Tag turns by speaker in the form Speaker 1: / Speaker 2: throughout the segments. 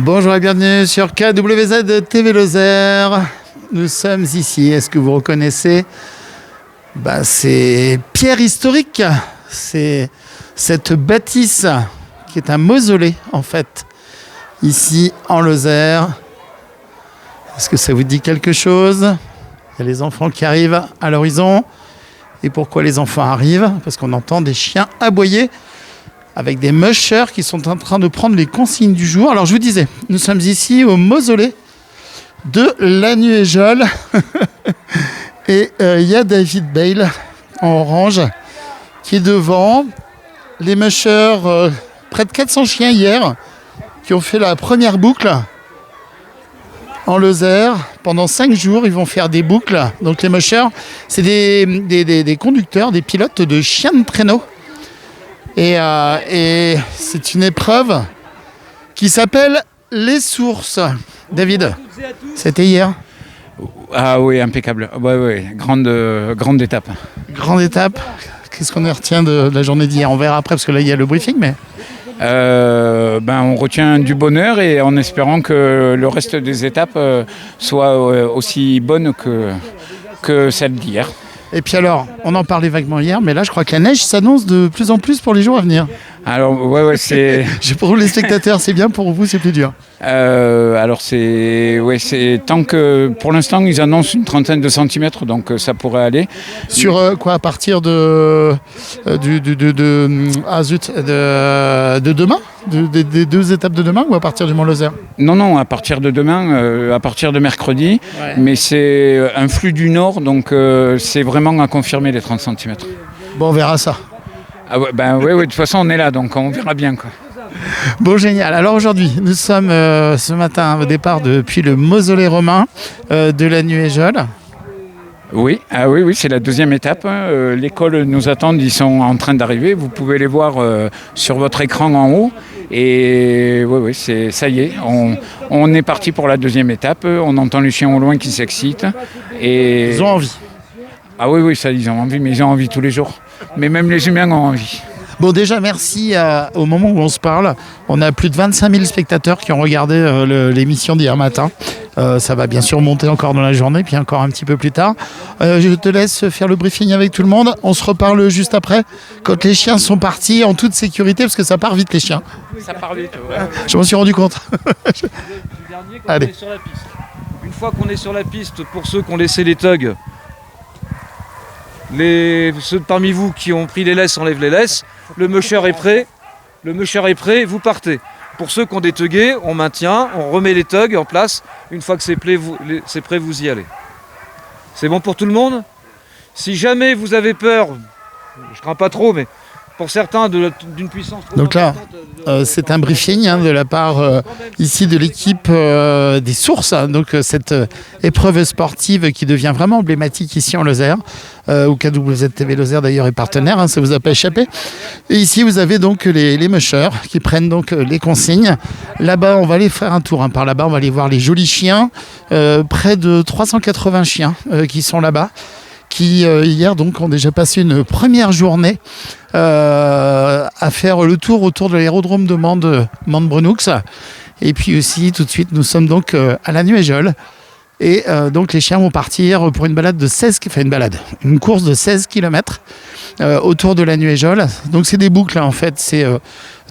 Speaker 1: Bonjour et bienvenue sur KWZ TV Lozère. Nous sommes ici. Est-ce que vous reconnaissez c'est pierre historique. C'est cette bâtisse qui est un mausolée en fait, ici en Lozère. Est-ce que ça vous dit quelque chose? Il y a les enfants qui arrivent à l'horizon. Et pourquoi les enfants arrivent? Parce qu'on entend des chiens aboyer avec des mushers qui sont en train de prendre les consignes du jour. Alors je vous disais, nous sommes ici au mausolée de Lanuéjol. Et il y a David Bale en orange qui est devant. Les mushers, près de 400 chiens hier, qui ont fait la première boucle en Lozère. Pendant 5 jours, ils vont faire des boucles. Donc les mushers, c'est des conducteurs, des pilotes de chiens de traîneau. Et c'est une épreuve qui s'appelle les sources. David, c'était hier?
Speaker 2: Ah oui, impeccable. Ouais, grande étape.
Speaker 1: Grande étape. Qu'est-ce qu'on retient de la journée d'hier? On verra après parce que là il y a le briefing, mais...
Speaker 2: on retient du bonheur et en espérant que le reste des étapes soient aussi bonnes que celle d'hier.
Speaker 1: Et puis alors, on en parlait vaguement hier, mais là je crois que la neige s'annonce de plus en plus pour les jours à venir.
Speaker 2: Alors ouais, c'est...
Speaker 1: Pour les spectateurs c'est bien, pour vous c'est plus dur.
Speaker 2: C'est tant que pour l'instant ils annoncent une trentaine de centimètres, donc ça pourrait aller.
Speaker 1: Sur quoi, à partir de demain, des 2 étapes de demain, ou à partir du Mont-Lozère?
Speaker 2: Non, à partir de demain, à partir de mercredi, ouais. Mais c'est un flux du nord, donc c'est vraiment à confirmer les 30 centimètres.
Speaker 1: Bon, on verra ça.
Speaker 2: Ah ouais, de toute façon on est là, donc on verra bien quoi.
Speaker 1: Bon, génial. Alors aujourd'hui, nous sommes ce matin au départ depuis le mausolée romain de Lanuéjol.
Speaker 2: Oui, c'est la 2e étape. L'école nous attend, ils sont en train d'arriver. Vous pouvez les voir sur votre écran en haut. Et ça y est, on est parti pour la 2e étape. On entend les chiens au loin qui s'excitent. Et...
Speaker 1: Ils ont envie.
Speaker 2: Ah oui, ça ils ont envie, mais ils ont envie tous les jours. Mais même les humains ont envie.
Speaker 1: Bon, déjà, merci. Au moment où on se parle, on a plus de 25 000 spectateurs qui ont regardé l'émission d'hier matin. Ça va bien sûr monter encore dans la journée, puis encore un petit peu plus tard. Je te laisse faire le briefing avec tout le monde. On se reparle juste après, quand les chiens sont partis en toute sécurité, parce que ça part vite, les chiens.
Speaker 2: Ça part vite, ouais.
Speaker 1: Je m'en suis rendu compte.
Speaker 3: Allez. On est sur la piste. Une fois qu'on est sur la piste, pour ceux qui ont laissé les tugs, ceux parmi vous qui ont pris les laisses enlèvent les laisses. Le musher est prêt, vous partez. Pour ceux qui ont des tuggés, on maintient, on remet les tugs en place. Une fois que c'est prêt, vous y allez. C'est bon pour tout le monde? Si jamais vous avez peur, je crains pas trop, mais pour certains d'une puissance trop
Speaker 1: donc là, c'est un briefing de la part ici de l'équipe des sources. Donc cette épreuve sportive qui devient vraiment emblématique ici en Lozère, où KWZ TV Lozère d'ailleurs est partenaire, ça vous a pas échappé. Et ici vous avez donc les mushers qui prennent donc les consignes. Là-bas on va aller faire un tour, par là-bas on va aller voir les jolis chiens, près de 380 chiens qui sont là-bas, qui hier donc ont déjà passé une première journée à faire le tour autour de l'aérodrome de Mende-Brenoux. Et puis aussi tout de suite nous sommes donc à Lanuéjol. Et donc les chiens vont partir pour une course de 16 km autour de Lanuéjol. Donc c'est des boucles en fait, c'est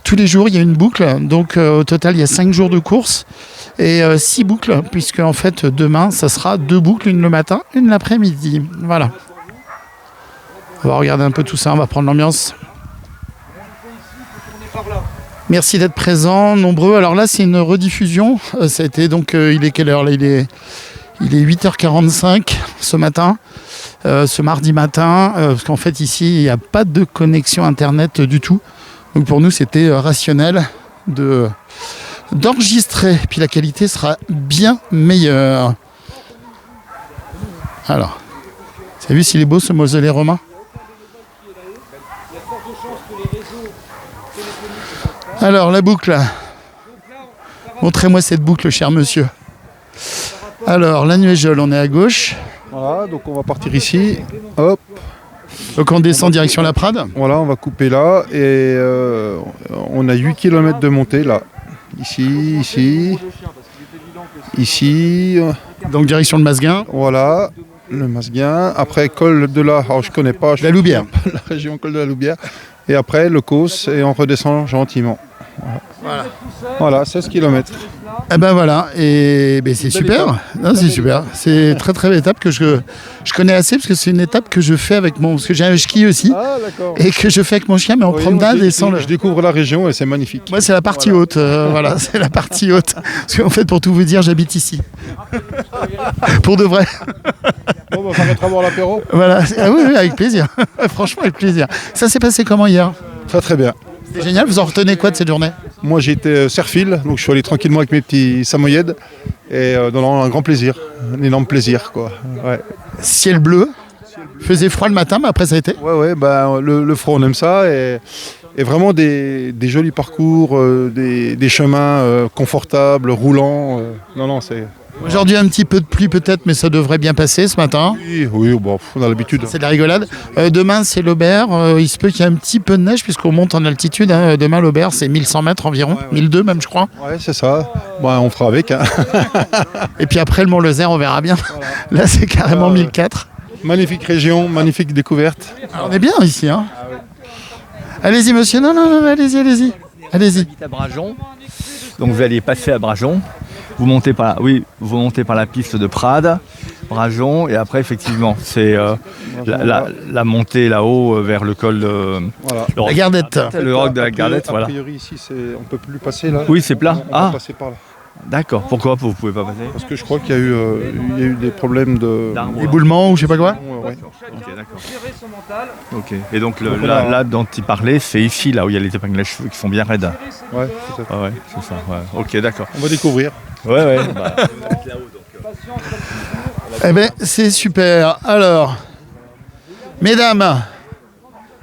Speaker 1: tous les jours il y a une boucle. Donc au total il y a 5 jours de course et 6 boucles, puisque en fait demain ça sera 2 boucles, une le matin, une l'après-midi. Voilà. On va regarder un peu tout ça, on va prendre l'ambiance. Merci d'être présents, nombreux. Alors là c'est une rediffusion. Ça a été donc il est quelle heure là? Il est 8h45 ce matin, ce mardi matin, parce qu'en fait ici il n'y a pas de connexion internet du tout. Donc pour nous c'était rationnel d'enregistrer, puis la qualité sera bien meilleure. Alors, vous avez vu s'il est beau ce mausolée romain? Alors la boucle, montrez-moi cette boucle cher monsieur. Alors Lanuéjol, on est à gauche.
Speaker 4: Voilà, donc on va partir ici, hop.
Speaker 1: Donc on descend direction la Prade.
Speaker 4: Voilà, on va couper là et on a 8 km de montée là. ici.
Speaker 1: Donc direction de Masguin.
Speaker 4: Voilà, le Masguin. Après, col de la... Alors, je connais pas.
Speaker 1: La Loubière.
Speaker 4: La région col de la Loubière. Et après, le Causse, et on redescend gentiment. Voilà, 16 km.
Speaker 1: Eh ben voilà, et ben c'est super. Non, c'est super. C'est très très belle étape que je connais assez parce que c'est une étape que je fais avec mon... Parce que j'ai un ski aussi.
Speaker 4: Ah, d'accord.
Speaker 1: Et que je fais avec mon chien, mais en promenade et sans le...
Speaker 4: Je découvre la région et c'est magnifique.
Speaker 1: Moi, c'est la partie haute. Voilà, c'est la partie haute. Parce qu'en fait, pour tout vous dire, j'habite ici. Pour de vrai.
Speaker 4: Bon, on va s'arrêter boire l'apéro.
Speaker 1: Voilà. Ah oui, avec plaisir. Franchement, avec plaisir. Ça s'est passé comment hier?
Speaker 4: Très très bien.
Speaker 1: C'était génial. Vous en retenez quoi de cette journée?
Speaker 4: Moi j'ai été Serfil, donc je suis allé tranquillement avec mes petits samoyèdes et dans un grand plaisir, un énorme plaisir quoi. Ouais.
Speaker 1: Ciel bleu. Faisait froid le matin, mais après ça a été.
Speaker 4: Ouais, ben, le froid on aime ça et vraiment des jolis parcours, des chemins confortables, roulants. Non, c'est...
Speaker 1: Aujourd'hui un petit peu de pluie peut-être, mais ça devrait bien passer ce matin.
Speaker 4: Oui, bon, on a l'habitude.
Speaker 1: C'est de la rigolade. Demain c'est l'Aubert. Il se peut qu'il y ait un petit peu de neige puisqu'on monte en altitude. Hein. Demain l'Aubert c'est 1100 mètres environ, 1200 même je crois.
Speaker 4: Ouais, c'est ça. Bon, on fera avec. Hein.
Speaker 1: Et puis après le Mont-Lozère on verra bien. Voilà. Là c'est carrément 1004.
Speaker 4: Magnifique région, magnifique découverte.
Speaker 1: Alors, on est bien ici. Hein. Allez-y monsieur, non, allez-y.
Speaker 5: J'habite à Brageon, donc vous allez passer à Brageon. Vous montez par la piste de Prades, Brageon, et après effectivement c'est la montée là-haut vers le col de
Speaker 1: la Gardette.
Speaker 5: Le roc de la Gardette, voilà.
Speaker 4: A priori ici on peut plus passer là.
Speaker 5: Oui, c'est plat.
Speaker 4: On va passer par là.
Speaker 5: D'accord. Pourquoi vous pouvez pas passer?
Speaker 4: Parce que je crois qu'il y a eu des problèmes
Speaker 1: d'éboulement ou je sais pas quoi.
Speaker 4: Ouais.
Speaker 5: Ok, d'accord. Ok. Et donc là dont il parlait, c'est ici là où il y a les épingles à cheveux qui sont bien raides.
Speaker 4: Ouais, c'est ça.
Speaker 5: Ouais, c'est ça. Ouais. Ok, d'accord.
Speaker 4: On va découvrir.
Speaker 5: Ouais.
Speaker 1: Eh ben c'est super. Alors, mesdames.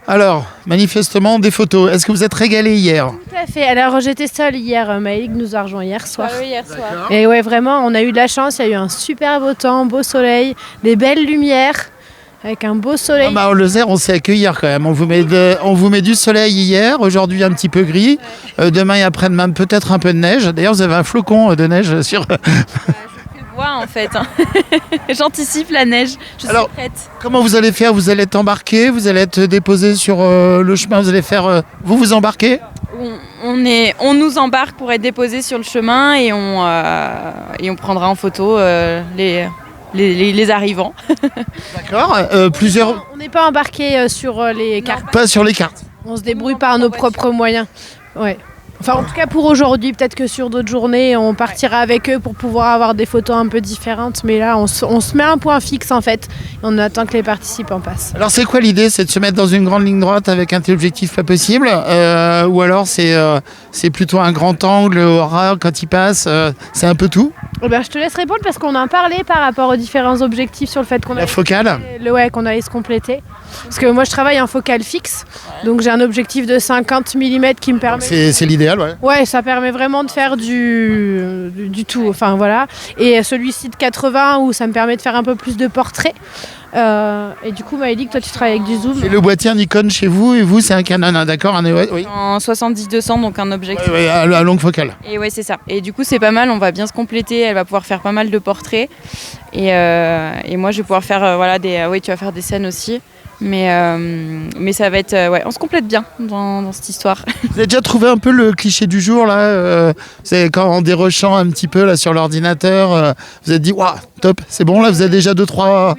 Speaker 1: Alors, manifestement, des photos. Est-ce que vous êtes régalés hier?
Speaker 6: Tout à fait. Alors, j'étais seule hier. Maëlique nous a rejoint hier soir.
Speaker 7: Ah oui, hier soir.
Speaker 6: Et ouais, vraiment, on a eu de la chance. Il y a eu un super beau temps, beau soleil, des belles lumières, avec un beau soleil.
Speaker 1: Au Lozère, on s'est accueillir quand même. On vous met du soleil hier, aujourd'hui un petit peu gris. Demain et après-demain, peut-être un peu de neige. D'ailleurs, vous avez un flocon de neige sur...
Speaker 7: En fait, hein. J'anticipe la neige, je suis prête.
Speaker 1: Comment vous allez faire? Vous allez être embarqué, vous allez être déposé sur le chemin, vous allez faire... vous embarquez?
Speaker 7: On nous embarque pour être déposé sur le chemin et on prendra en photo les arrivants.
Speaker 1: D'accord, plusieurs...
Speaker 6: On n'est pas embarqué sur les cartes.
Speaker 1: Pas sur les cartes.
Speaker 6: On se débrouille par nos propres moyens. Ouais. Enfin, en tout cas pour aujourd'hui, peut-être que sur d'autres journées, on partira avec eux pour pouvoir avoir des photos un peu différentes. Mais là, on se met un point fixe en fait. Et on attend que les participants passent.
Speaker 1: Alors c'est quoi l'idée? C'est de se mettre dans une grande ligne droite avec un objectif pas possible ou alors c'est plutôt un grand angle au ras quand il passe c'est un peu tout?
Speaker 6: Je te laisse répondre parce qu'on en parlait par rapport aux différents objectifs sur le fait qu'on
Speaker 1: la focale
Speaker 6: qu'on allait se compléter. Parce que moi je travaille en focale fixe, donc j'ai un objectif de 50 mm qui me permet...
Speaker 1: C'est l'idéal, ouais.
Speaker 6: Ouais, ça permet vraiment de faire du tout, enfin voilà. Et celui-ci de 80 où ça me permet de faire un peu plus de portraits. Et du coup, Maëlique, toi tu travailles avec du zoom.
Speaker 1: C'est le boîtier Nikon chez vous et vous c'est un Canon, hein, d'accord? Oui.
Speaker 7: En 70-200, donc un objectif.
Speaker 1: Ouais, à longue focale.
Speaker 7: Et ouais, c'est ça. Et du coup, c'est pas mal, on va bien se compléter, elle va pouvoir faire pas mal de portraits. Et moi, je vais pouvoir faire, tu vas faire des scènes aussi. Mais ça va être... on se complète bien dans cette histoire.
Speaker 1: Vous avez déjà trouvé un peu le cliché du jour, là c'est quand en dérochant un petit peu là, sur l'ordinateur, vous avez dit, waouh, top, c'est bon, là, vous avez déjà deux, trois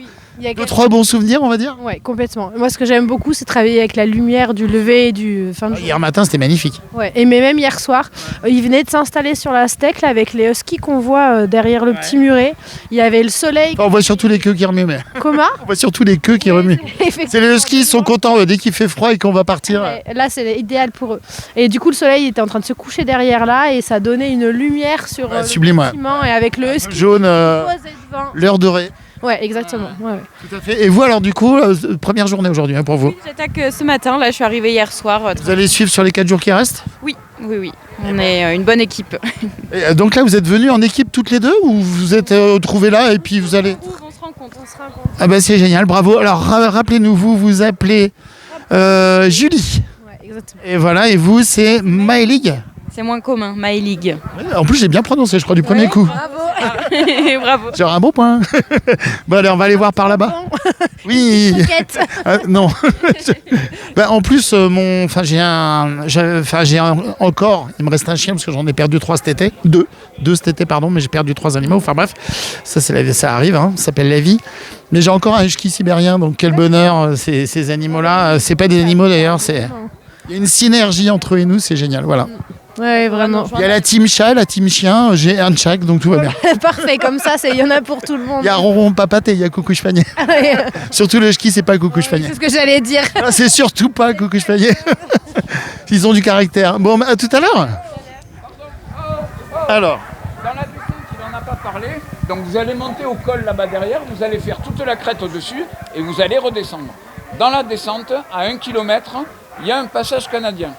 Speaker 1: bons souvenirs, on va dire?
Speaker 6: Ouais, complètement. Moi, ce que j'aime beaucoup, c'est travailler avec la lumière du lever et du fin de journée.
Speaker 1: Hier matin, c'était magnifique.
Speaker 6: Ouais, mais même hier soir, ils venaient de s'installer sur la steak là, avec les huskies qu'on voit derrière le petit muret. Il y avait le soleil.
Speaker 1: On voit surtout les queues qui remuent.
Speaker 6: Comment?
Speaker 1: On voit surtout les queues qui remuent. C'est les huskies, ils sont contents dès qu'il fait froid et qu'on va partir.
Speaker 6: Ouais, là, c'est idéal pour eux. Et du coup, le soleil était en train de se coucher derrière là et ça donnait une lumière sur le bâtiment et avec le husky
Speaker 1: jaune, l'heure dorée.
Speaker 6: Ouais, exactement. Ouais.
Speaker 1: Tout à fait. Et vous, alors, du coup, première journée aujourd'hui pour vous?
Speaker 7: Oui, j'attaque ce matin. Là, je suis arrivée hier soir.
Speaker 1: Vous allez suivre sur les 4 jours qui restent?
Speaker 7: Oui. On est une bonne équipe.
Speaker 1: Et donc là, vous êtes venus en équipe toutes les deux ou vous êtes trouvés là et puis vous allez...
Speaker 7: On se rencontre.
Speaker 1: Ah bah c'est génial, bravo. Alors, rappelez-nous, vous appelez Julie.
Speaker 6: Ouais, exactement.
Speaker 1: Et voilà, et vous, c'est Maëlique?
Speaker 7: C'est moins commun, My League.
Speaker 1: En plus, j'ai bien prononcé, je crois, du premier coup.
Speaker 7: Bravo. Bravo.
Speaker 1: J'ai un bon point. Bon, allez, on va aller voir par là-bas. Oui. Non. En plus, encore, il me reste un chien parce que j'en ai perdu 3 cet été. 2 cet été, pardon, mais j'ai perdu 3 animaux. Enfin bref, ça arrive, hein, ça s'appelle la vie. Mais j'ai encore un husky sibérien, donc quel bonheur, ces animaux-là. C'est pas des animaux d'ailleurs, il y a une synergie entre eux et nous, c'est génial, voilà.
Speaker 6: Ouais, vraiment.
Speaker 1: Il y a la team chat, la team chien, j'ai un de chaque, donc tout va bien.
Speaker 6: Parfait, comme ça, il y en a pour tout le monde.
Speaker 1: Il y a Ronron Papaté, il y a Coucou Chepanier. Surtout le husky, c'est pas Coucou Chepanier.
Speaker 6: C'est ce que j'allais dire.
Speaker 1: Ah, c'est surtout pas Coucou Chepanier. Ils ont du caractère. Bon, à tout à l'heure. Alors.
Speaker 2: Dans la descente, il n'en a pas parlé. Donc vous allez monter au col là-bas derrière, vous allez faire toute la crête au-dessus et vous allez redescendre. Dans la descente, à 1 km, il y a un passage canadien.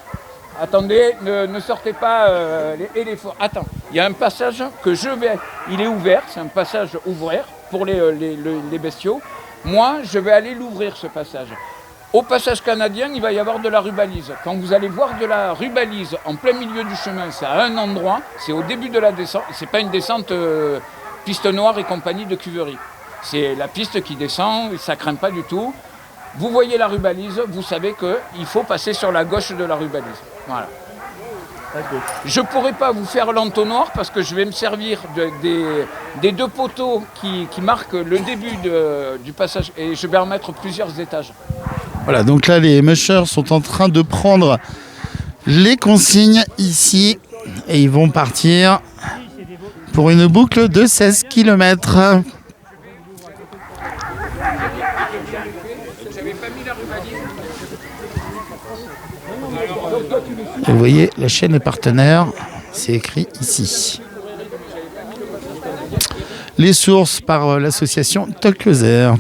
Speaker 2: Attendez, ne sortez pas les éléphants. Attends, il y a un passage que il est ouvert, c'est un passage ouvert pour les bestiaux. Moi, je vais aller l'ouvrir ce passage. Au passage canadien, il va y avoir de la rubalise. Quand vous allez voir de la rubalise en plein milieu du chemin, c'est à un endroit, c'est au début de la descente. C'est pas une descente piste noire et compagnie de cuverie. C'est la piste qui descend, ça craint pas du tout. Vous voyez la rubalise, vous savez qu'il faut passer sur la gauche de la rubalise. Voilà. Je ne pourrai pas vous faire l'entonnoir parce que je vais me servir des 2 poteaux qui marquent le début du passage et je vais en mettre plusieurs étages.
Speaker 1: Voilà, donc là les mushers sont en train de prendre les consignes ici et ils vont partir pour une boucle de 16 km. Vous voyez, la chaîne est partenaire, c'est écrit ici. Les sources par l'association Toc Lozère.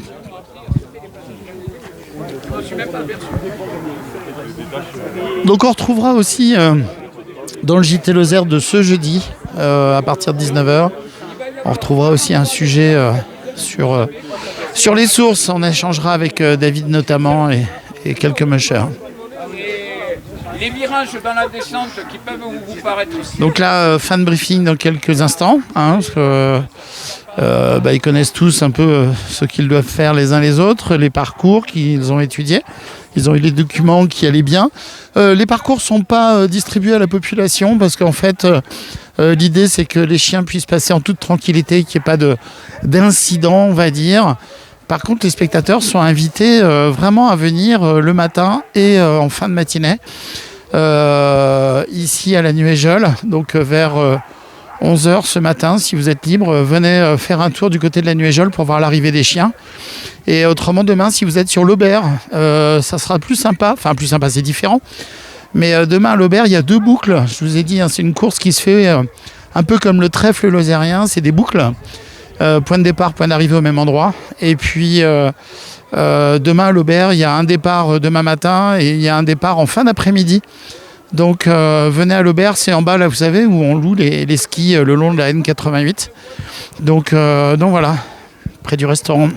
Speaker 1: Donc on retrouvera aussi dans le JT Lozère de ce jeudi, à partir de 19h, on retrouvera aussi un sujet sur les sources. On échangera avec David notamment et quelques mushers.
Speaker 2: Les virages dans la descente qui peuvent vous paraître aussi.
Speaker 1: Donc là, fan briefing dans quelques instants, hein, parce que ils connaissent tous un peu ce qu'ils doivent faire les uns les autres, les parcours qu'ils ont étudiés. Ils ont eu les documents qui allaient bien. Les parcours ne sont pas distribués à la population parce qu'en fait, l'idée c'est que les chiens puissent passer en toute tranquillité, qu'il n'y ait pas d'incident, on va dire. Par contre, les spectateurs sont invités vraiment à venir le matin et en fin de matinée, ici à la Nuéjole, donc vers 11h ce matin. Si vous êtes libre, venez faire un tour du côté de la Nuéjole pour voir l'arrivée des chiens. Et autrement, demain, si vous êtes sur l'Aubert, ça sera plus sympa. Enfin, plus sympa, c'est différent. Mais demain, à l'Aubert, il y a 2 boucles. Je vous ai dit, hein, c'est une course qui se fait un peu comme le trèfle lozérien. C'est des boucles. Point de départ, point d'arrivée au même endroit. Et puis demain à l'Aubert, il y a un départ demain matin et il y a un départ en fin d'après-midi. Donc venez à l'Aubert, c'est en bas là, vous savez, où on loue les skis le long de la N88. Donc voilà, près du restaurant.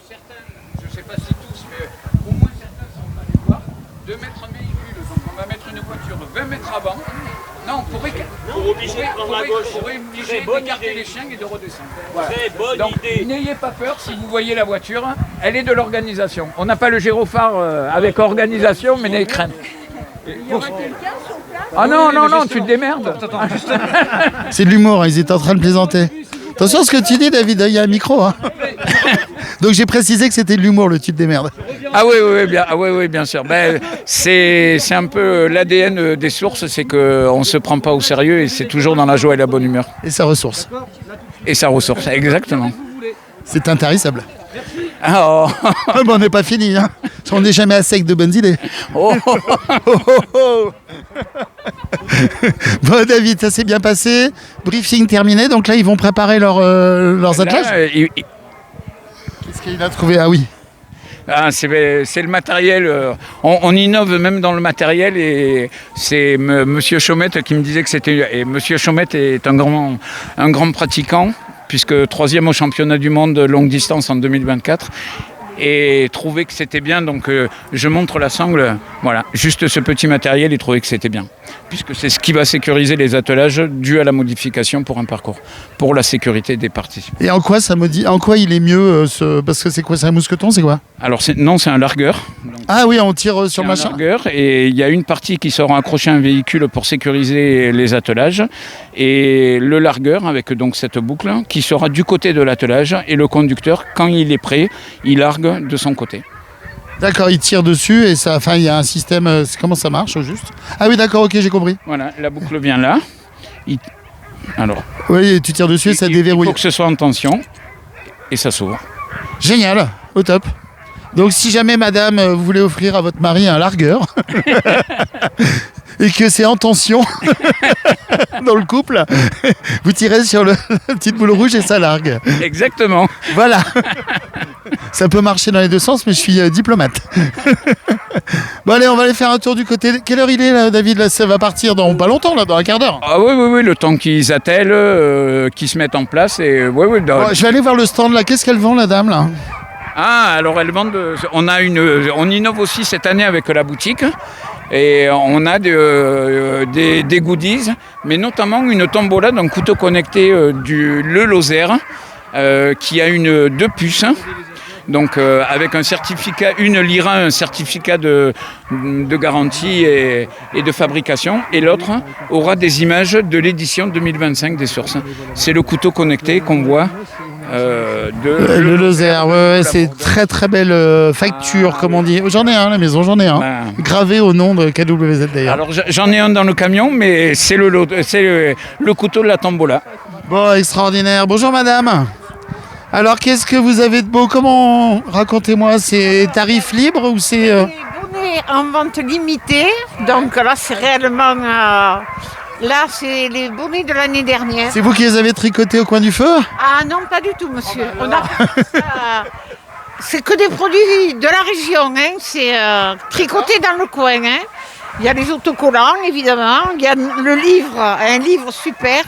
Speaker 2: Certains, je ne sais pas si tous, mais au moins certains sont allés voir, de mettre un véhicule. Donc on va mettre une voiture 20 mètres avant. Non, pour obliger d'écarter les chiens et de redescendre. Voilà.
Speaker 8: Très bonne idée.
Speaker 2: N'ayez pas peur, si vous voyez la voiture, elle est de l'organisation. On n'a pas le gyrophare avec organisation, mais n'ayez crainte. Ah non, tu te démerdes.
Speaker 1: C'est de l'humour, ils étaient en train de plaisanter. Attention à ce que tu dis, David, il y a un micro. Hein. Donc j'ai précisé que c'était de l'humour, le tu te démerdes.
Speaker 2: Ah oui, bien sûr. C'est un peu l'ADN des sources, c'est qu'on ne se prend pas au sérieux et c'est toujours dans la joie et la bonne humeur.
Speaker 1: Et ça ressource.
Speaker 2: Exactement.
Speaker 1: C'est intarissable.
Speaker 2: Ah, oh.
Speaker 1: On n'est pas fini, hein. On n'est jamais à sec de bonnes idées.
Speaker 2: Oh.
Speaker 1: Bon, David, ça s'est bien passé. Briefing terminé. Donc là, ils vont préparer leurs attelages. Qu'est-ce qu'il a trouvé? Ah oui.
Speaker 2: Ah, c'est le matériel. On innove même dans le matériel et c'est Monsieur Chaumette qui me disait que c'était. Et Monsieur Chaumette est un grand pratiquant, puisque 3e au championnat du monde longue distance en 2024. Et trouvait que c'était bien, donc je montre la sangle. Voilà, juste ce petit matériel et trouvait que c'était bien. puisque c'est ce qui va sécuriser les attelages dû à la modification pour un parcours, pour la sécurité des participants.
Speaker 1: Et en quoi en quoi il est mieux parce que c'est quoi, c'est un mousqueton, c'est quoi?
Speaker 2: Alors c'est un largueur. Donc,
Speaker 1: ah oui, on tire sur le machin.
Speaker 2: Un largueur, et il y a une partie qui sera accrochée à un véhicule pour sécuriser les attelages, et le largueur avec donc cette boucle qui sera du côté de l'attelage, et le conducteur, quand il est prêt, il largue de son côté.
Speaker 1: D'accord, il tire dessus et ça, il y a un système. Comment ça marche au juste? Ah oui, d'accord, ok, j'ai compris.
Speaker 2: Voilà, la boucle vient là. Alors.
Speaker 1: Oui, tu tires dessus et ça déverrouille.
Speaker 2: Il faut que ce soit en tension et ça s'ouvre.
Speaker 1: Génial, au top. Donc si jamais madame, vous voulez offrir à votre mari un largueur et que c'est en tension dans le couple, vous tirez sur la petite boule rouge et ça largue.
Speaker 2: Exactement.
Speaker 1: Voilà. Ça peut marcher dans les deux sens, mais je suis diplomate. Bon allez, on va aller faire un tour du côté. Quelle heure il est là, David? Là, ça va partir dans pas longtemps, là, dans un quart d'heure.
Speaker 2: Ah oui, le temps qu'ils attellent, qu'ils se mettent en place. Et,
Speaker 1: bon, je vais aller voir le stand là. Qu'est-ce qu'elle vend, la dame là?
Speaker 2: Ah, alors elle vend. On innove aussi cette année avec la boutique. Et on a des goodies, mais notamment une tombola d'un couteau connecté le Lozère, qui a 2 puces. Donc avec un certificat, une lira, un certificat de garantie et de fabrication, et l'autre aura des images de l'édition 2025 des sources. C'est le couteau connecté qu'on voit.
Speaker 1: Le Lozère, ouais, c'est très très belle facture, comme on dit. J'en ai un à la maison, gravé au nom de KWZ d'ailleurs.
Speaker 2: Alors j'en ai un dans le camion, mais c'est le couteau de la tombola.
Speaker 1: Bon, extraordinaire. Bonjour madame. Alors qu'est-ce que vous avez de beau? Comment? Racontez-moi, c'est tarif libre ou c'est...
Speaker 8: Les bonnets en vente limitée, donc là c'est réellement... Là, c'est les bonnets de l'année dernière.
Speaker 1: C'est vous qui les avez tricotés au coin du feu?
Speaker 8: Ah non, pas du tout, monsieur. C'est que des produits de la région, hein. C'est tricoté dans le coin. Hein. Il y a les autocollants, évidemment. Il y a le livre, un livre super.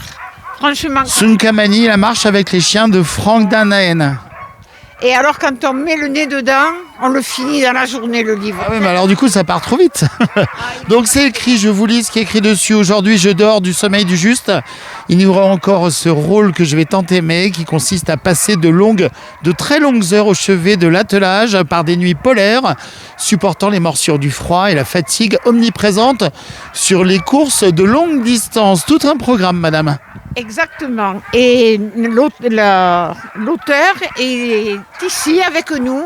Speaker 8: Franchement.
Speaker 1: Sunkamani, la marche avec les chiens de Frank Danahen.
Speaker 8: Et alors, quand on met le nez dedans, on le finit dans la journée, le livre.
Speaker 1: Ah oui, mais alors du coup, ça part trop vite. Donc c'est écrit, je vous lis ce qui est écrit dessus. Aujourd'hui, je dors du sommeil du juste. Il y aura encore ce rôle que je vais tant aimer, qui consiste à passer de très longues heures au chevet de l'attelage par des nuits polaires, supportant les morsures du froid et la fatigue omniprésente sur les courses de longue distance. Tout un programme, madame.
Speaker 8: Exactement. Et l'auteur est ici avec nous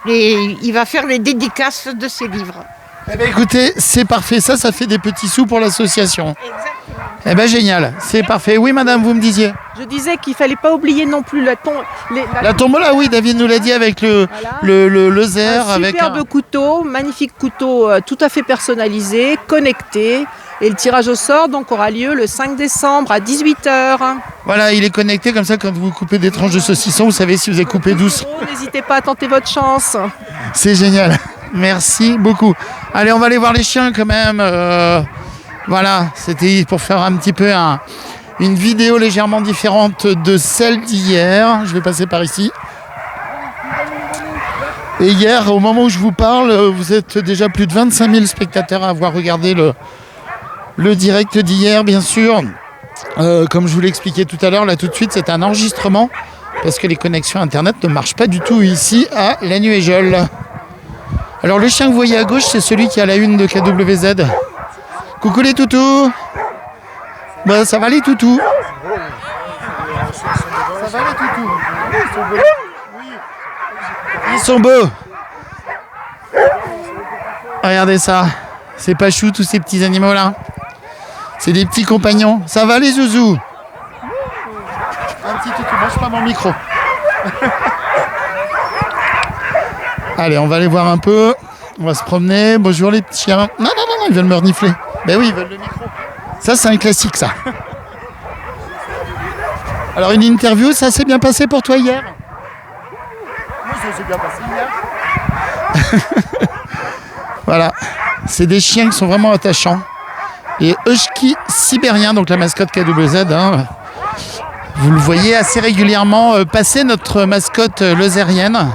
Speaker 8: et il va faire les dédicaces de ses livres.
Speaker 1: Eh bien, écoutez, c'est parfait. Ça fait des petits sous pour l'association.
Speaker 8: Exactement.
Speaker 1: Eh bien, génial. C'est parfait. Oui, madame, vous me disiez.
Speaker 9: Je disais qu'il ne fallait pas oublier non plus la
Speaker 1: tombola, oui, David nous l'a dit, avec le Lozère.
Speaker 9: Un superbe couteau, magnifique couteau tout à fait personnalisé, connecté. Et le tirage au sort donc aura lieu le 5 décembre à 18h.
Speaker 1: Voilà, il est connecté comme ça quand vous coupez des tranches de saucisson, vous savez si vous avez coupé douce.
Speaker 9: N'hésitez pas à tenter votre chance.
Speaker 1: C'est génial. Merci beaucoup. Allez, on va aller voir les chiens quand même. Voilà, c'était pour faire un petit peu une vidéo légèrement différente de celle d'hier. Je vais passer par ici. Et hier, au moment où je vous parle, vous êtes déjà plus de 25 000 spectateurs à avoir regardé le direct d'hier, bien sûr. Comme je vous l'ai expliqué tout à l'heure, là tout de suite, c'est un enregistrement parce que les connexions internet ne marchent pas du tout ici à La Nuéjole. Alors le chien que vous voyez à gauche, c'est celui qui a la une de KWZ. Coucou les toutous. Bah, ça va les toutous. Ça va les toutous. Ils sont beaux. Regardez ça. C'est pas chou tous ces petits animaux là. C'est des petits compagnons. Ça va les zouzous? Un petit toutou, mange pas mon micro. Allez, on va aller voir un peu. On va se promener. Bonjour les petits chiens. Non, ils veulent me renifler. Ben oui, ils veulent le micro. Ça, c'est un classique, ça. Alors, une interview, ça s'est bien passé pour toi hier? Oui, ça s'est bien passé hier. Voilà. C'est des chiens qui sont vraiment attachants. Les huskies sibériens, donc la mascotte KWZ. Hein. Vous le voyez assez régulièrement passer notre mascotte lozérienne.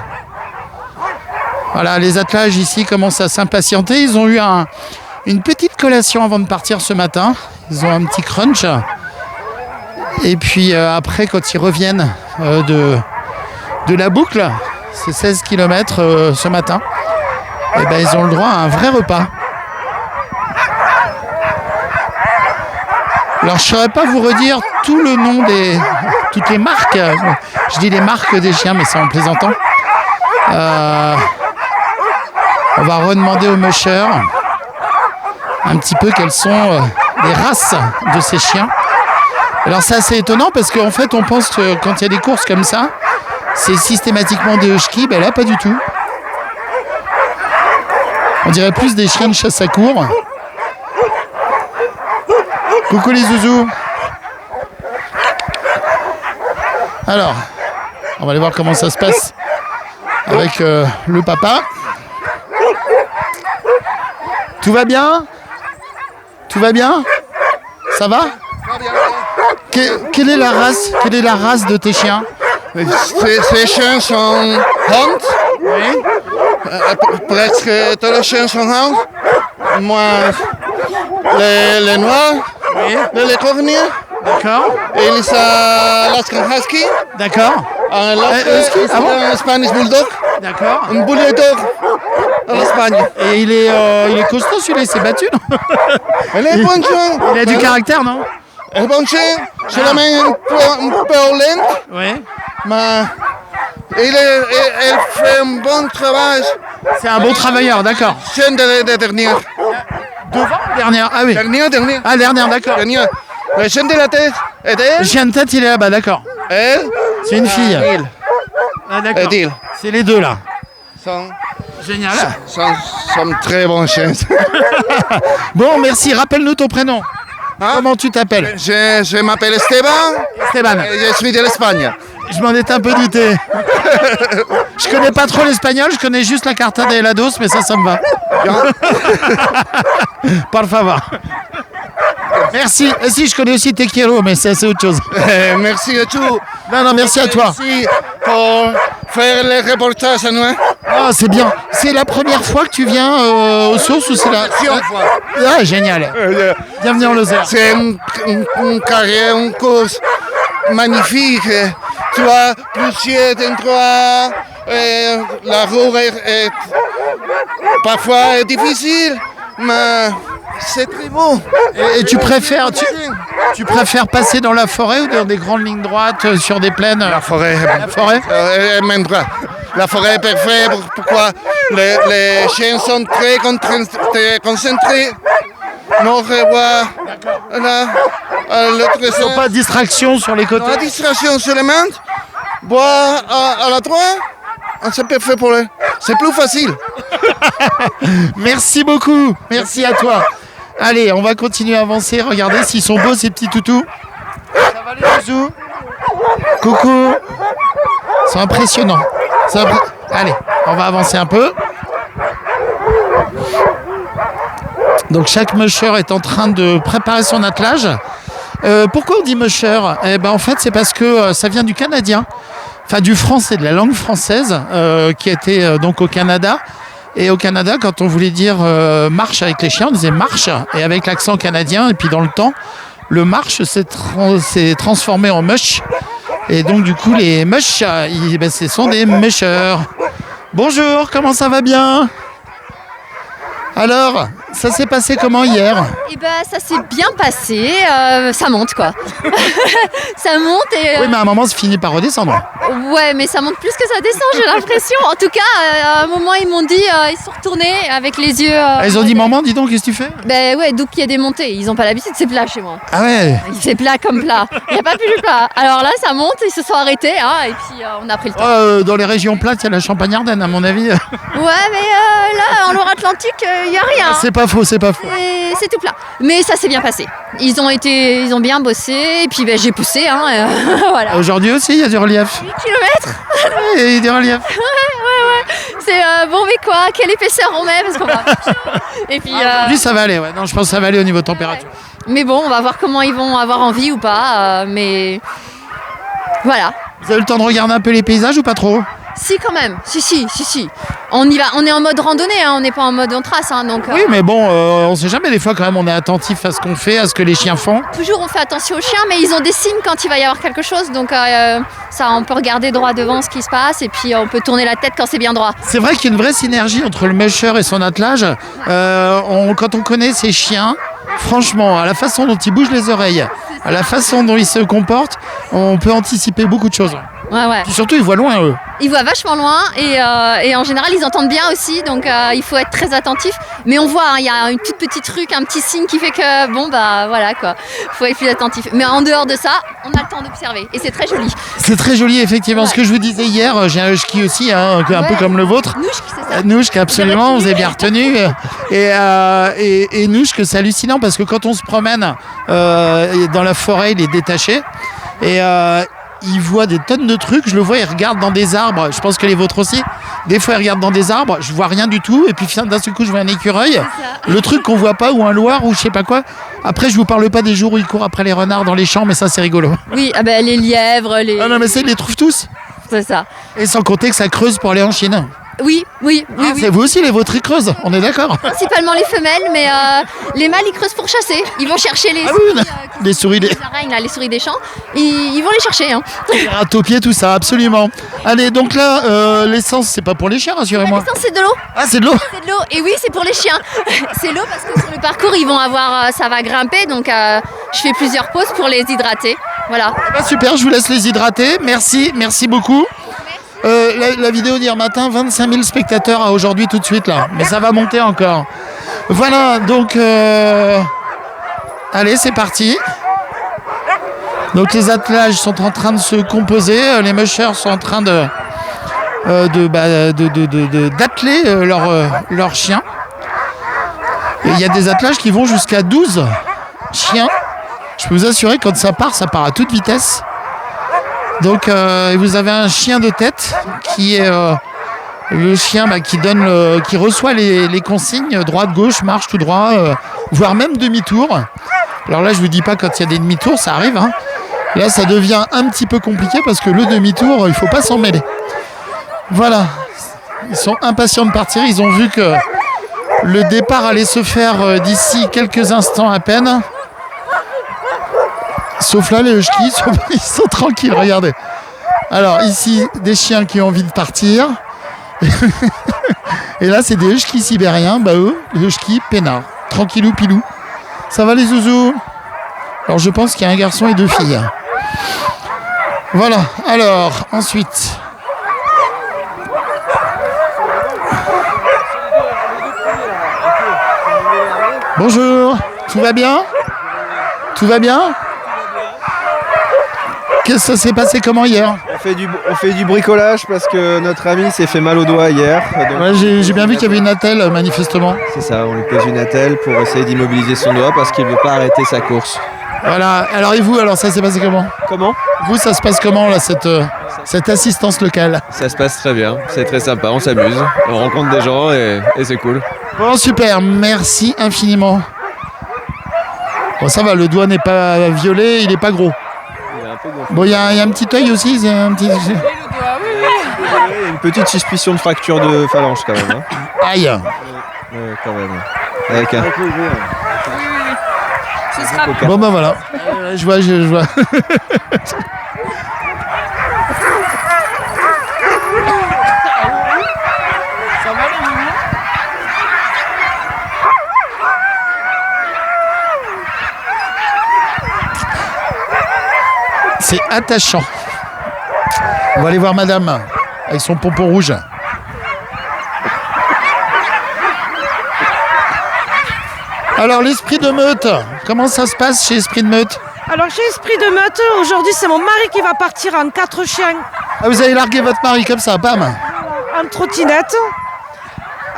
Speaker 1: Voilà, les attelages ici commencent à s'impatienter. Ils ont eu une petite collation avant de partir ce matin. Ils ont un petit crunch. Et puis après, quand ils reviennent de la boucle, c'est 16 km ce matin, et ben, ils ont le droit à un vrai repas. Alors je ne saurais pas vous redire tout le nom toutes les marques. Je dis les marques des chiens, mais c'est en plaisantant. On va redemander aux mushers un petit peu quelles sont les races de ces chiens. Alors c'est assez étonnant parce qu'en fait on pense que quand il y a des courses comme ça, c'est systématiquement des huskies. Ben là pas du tout. On dirait plus des chiens de chasse à courre. Coucou les zouzous. Alors, on va aller voir comment ça se passe avec le papa. Tout va bien? Tout va bien? Ça va? Quelle est la race de tes chiens?
Speaker 10: Ces chiens sont Hound.
Speaker 1: Oui.
Speaker 10: Presque tous les chiens sont Hound. Moi, les noirs,
Speaker 1: Oui.
Speaker 10: les corniers,
Speaker 1: D'accord.
Speaker 10: et les Alaskan Husky.
Speaker 1: D'accord.
Speaker 10: L'autre,
Speaker 1: ah bon
Speaker 10: c'est un Spanish Bulldog,
Speaker 1: D'accord.
Speaker 10: un Bully Dog en Espagne.
Speaker 1: Et il est costaud celui-là, il s'est battu, non?
Speaker 10: Elle est bon chien.
Speaker 1: Il a du caractère, non?
Speaker 10: Elle est bon chien. Je la mets un peu lente,
Speaker 1: Oui.
Speaker 10: mais elle fait un bon travail.
Speaker 1: C'est un bon travailleur, d'accord.
Speaker 10: Chien de dernière.
Speaker 1: Devant dernière. Ah oui.
Speaker 10: Dernière.
Speaker 1: Ah, dernière, d'accord.
Speaker 10: Dernière. Le chien de la tête est
Speaker 1: Le
Speaker 10: elle.
Speaker 1: chien de tête, il est là-bas, d'accord.
Speaker 10: Elle.
Speaker 1: C'est une fille.
Speaker 10: Deal.
Speaker 1: Ah, d'accord.
Speaker 10: Deal.
Speaker 1: C'est les deux, là.
Speaker 10: Sont
Speaker 1: Génial.
Speaker 10: très bons chiens.
Speaker 1: Bon, merci. Rappelle-nous ton prénom. Comment tu t'appelles?
Speaker 10: Je m'appelle Esteban
Speaker 1: Esteban.
Speaker 10: et je suis de l'Espagne.
Speaker 1: Je m'en étais un peu douté. Je connais pas trop l'espagnol, je connais juste la carta de helados, mais ça me va. Por favor. Merci. Et si, je connais aussi Te quiero, mais c'est autre chose.
Speaker 10: Merci à tous.
Speaker 1: Non, merci à toi.
Speaker 10: Merci pour faire les reportages à nous.
Speaker 1: Ah, c'est bien. C'est la première fois que tu viens aux sources ou c'est la... Ah, génial. Bienvenue en Lozère.
Speaker 10: C'est une carrière, une course magnifique. Tu as plusieurs endroits. La route est parfois difficile, mais c'est très beau.
Speaker 1: Et tu préfères passer dans la forêt ou dans des grandes lignes droites sur des plaines?
Speaker 10: La forêt.
Speaker 1: La forêt?
Speaker 10: Même droit. La forêt est parfaite. Pourquoi les chiens sont très concentrés. Non, revoir. L'autre
Speaker 1: Ils n'ont pas de distraction sur les côtés?
Speaker 10: La distraction sur les mains. Boire à la droite. C'est parfait pour eux. C'est plus facile.
Speaker 1: Merci beaucoup. Merci à toi. Allez, on va continuer à avancer. Regardez s'ils sont beaux ces petits toutous. Ça va les zouzous? Coucou. Ils sont impressionnants. Allez, on va avancer un peu. Donc chaque musher est en train de préparer son attelage. Pourquoi on dit musher? Eh ben en fait c'est parce que ça vient du canadien, enfin du français, de la langue française qui était donc au Canada. Et au Canada, quand on voulait dire marche avec les chiens, on disait marche, et avec l'accent canadien. Et puis dans le temps, le marche s'est transformé en mush. Et donc du coup les mush, ce sont des mushers. Bonjour, comment ça va bien? Alors, ça s'est passé comment hier?
Speaker 11: Eh ben, ça s'est bien passé, ça monte quoi. Ça monte et...
Speaker 1: Oui, mais à un moment, ça finit par redescendre.
Speaker 11: Ouais, mais ça monte plus que ça descend, j'ai l'impression. En tout cas, à un moment, ils m'ont dit, ils sont retournés avec les yeux...
Speaker 1: Ils ont dit, maman, dis donc, qu'est-ce que tu fais?
Speaker 11: Ben ouais, d'où qu'il y a des montées. Ils n'ont pas l'habitude, c'est plat chez moi.
Speaker 1: Ah ouais?
Speaker 11: C'est plat comme plat. Il n'y a pas plus de plat. Alors là, ça monte, ils se sont arrêtés, hein, et puis on a pris le temps.
Speaker 1: Dans les régions plates, il y a la Champagne-Ardenne, à mon avis.
Speaker 11: Ouais, mais là, en Loire-Atlantique, il n'y a rien.
Speaker 1: C'est pas faux, c'est pas faux.
Speaker 11: C'est tout plat. Mais ça s'est bien passé. Ils ont bien bossé, et puis ben, j'ai poussé, hein, voilà.
Speaker 1: Aujourd'hui aussi, il y a du relief.
Speaker 11: 8 km.
Speaker 1: Il y a du relief.
Speaker 11: Ouais. C'est bon, mais quoi? Quelle épaisseur on met? Parce qu'on va... Et puis...
Speaker 1: Aujourd'hui, ça va aller, ouais. Non, je pense que ça va aller au niveau de température.
Speaker 11: Ouais. Mais bon, on va voir comment ils vont avoir envie ou pas, mais... Voilà.
Speaker 1: Vous avez eu le temps de regarder un peu les paysages ou pas trop?
Speaker 11: Si, quand même. Si. On y va. On est en mode randonnée, hein. On n'est pas en mode on trace. Hein, donc,
Speaker 1: Oui, mais bon, on sait jamais. Des fois, quand même, on est attentif à ce qu'on fait, à ce que les chiens font.
Speaker 11: Toujours, on fait attention aux chiens, mais ils ont des signes quand il va y avoir quelque chose. Donc, ça, on peut regarder droit devant ce qui se passe et puis on peut tourner la tête quand c'est bien droit.
Speaker 1: C'est vrai qu'il y a une vraie synergie entre le musher et son attelage. Quand on connaît ces chiens, franchement, à la façon dont ils bougent les oreilles, à la façon dont ils se comportent, on peut anticiper beaucoup de choses.
Speaker 11: Ouais.
Speaker 1: Puis surtout, ils voient loin, eux.
Speaker 11: Ils voient vachement loin et en général, ils entendent bien aussi. Donc, il faut être très attentif. Mais on voit, il y a une toute petite truc, un petit signe qui fait que, voilà, quoi. Faut être plus attentif. Mais en dehors de ça, on a le temps d'observer. Et c'est très joli.
Speaker 1: C'est très joli, effectivement. Ouais. Ce que je vous disais hier, j'ai un husky aussi, hein, un peu comme le vôtre.
Speaker 11: Nouchk, c'est ça.
Speaker 1: Nouchk, absolument, vous avez bien retenu. Et Nouchk, c'est hallucinant parce que quand on se promène dans la forêt, il est détaché. Et il voit des tonnes de trucs, je le vois, il regarde dans des arbres, je pense que les vôtres aussi. Des fois, il regarde dans des arbres, je vois rien du tout, et puis d'un seul coup, je vois un écureuil, le truc qu'on voit pas, ou un loir, ou je sais pas quoi. Après, je vous parle pas des jours où il court après les renards dans les champs, mais ça, c'est rigolo.
Speaker 11: Oui, les lièvres, les...
Speaker 1: Ah non, mais ça, il les trouve tous.
Speaker 11: C'est ça.
Speaker 1: Et sans compter que ça creuse pour aller en Chine.
Speaker 11: Oui.
Speaker 1: C'est vous aussi, les vôtres, ils creusent, on est d'accord.
Speaker 11: Principalement les femelles, mais les mâles, ils creusent pour chasser. Ils vont chercher les souris, les araignes, là, les souris des champs. Ils vont les chercher. Hein.
Speaker 1: Les ratopiers, tout ça, absolument. Allez, donc là, l'essence, c'est pas pour les chiens, rassurez-moi.
Speaker 11: L'essence, c'est de l'eau.
Speaker 1: Ah, c'est de l'eau.
Speaker 11: C'est de l'eau. Et oui, c'est pour les chiens. C'est l'eau parce que sur le parcours, ils vont avoir, ça va grimper. Donc, je fais plusieurs pauses pour les hydrater. Voilà.
Speaker 1: Super, je vous laisse les hydrater. Merci beaucoup. La vidéo d'hier matin, 25 000 spectateurs à aujourd'hui tout de suite là. Mais ça va monter encore. Voilà, donc allez, c'est parti. Donc les attelages sont en train de se composer. Les mushers sont en train d'atteler leurs chiens. Et il y a des attelages qui vont jusqu'à 12 chiens. Je peux vous assurer, quand ça part à toute vitesse. Donc vous avez un chien de tête qui est le chien qui reçoit les consignes droite, gauche, marche tout droit, voire même demi-tour. Alors là, je vous dis pas quand il y a des demi-tours, ça arrive. Hein. Là, ça devient un petit peu compliqué parce que le demi-tour, il faut pas s'en mêler. Voilà, ils sont impatients de partir. Ils ont vu que le départ allait se faire d'ici quelques instants à peine. Sauf là, les huskies, ils sont tranquilles, regardez. Alors ici, des chiens qui ont envie de partir. Et là, c'est des huskies sibériens. Eux, les huskies peinards. Tranquillou pilou. Ça va les zouzous? Alors je pense qu'il y a un garçon et 2 filles. Voilà, alors ensuite... Bonjour, tout va bien? Tout va bien? Qu'est-ce que ça s'est passé comment hier?
Speaker 12: On fait du bricolage parce que notre ami s'est fait mal au doigt hier.
Speaker 1: Ouais, j'ai bien vu qu'il y avait une attelle manifestement.
Speaker 12: C'est ça, on lui pose une attelle pour essayer d'immobiliser son doigt parce qu'il ne veut pas arrêter sa course.
Speaker 1: Voilà, alors et vous, ça s'est passé comment?
Speaker 12: Comment?
Speaker 1: Vous, ça se passe comment là, cette assistance locale?
Speaker 12: Ça se passe très bien, c'est très sympa, on s'amuse, on rencontre des gens et c'est cool.
Speaker 1: Bon, super, merci infiniment. Bon, ça va, le doigt n'est pas violet, il n'est pas gros. Bon, il y a un petit œil aussi, c'est un petit...
Speaker 12: Une petite suspicion de fracture de phalange quand même. Hein.
Speaker 1: Aïe.
Speaker 12: Quand même. Avec un...
Speaker 1: Bon bah voilà, je vois. C'est attachant. On va aller voir madame avec son pompon rouge. Alors l'esprit de meute, comment ça se passe chez Esprit de meute?
Speaker 13: Alors chez Esprit de meute, aujourd'hui c'est mon mari qui va partir en 4 chiens.
Speaker 1: Ah, vous avez largué votre mari comme ça, bam.
Speaker 13: En trottinette.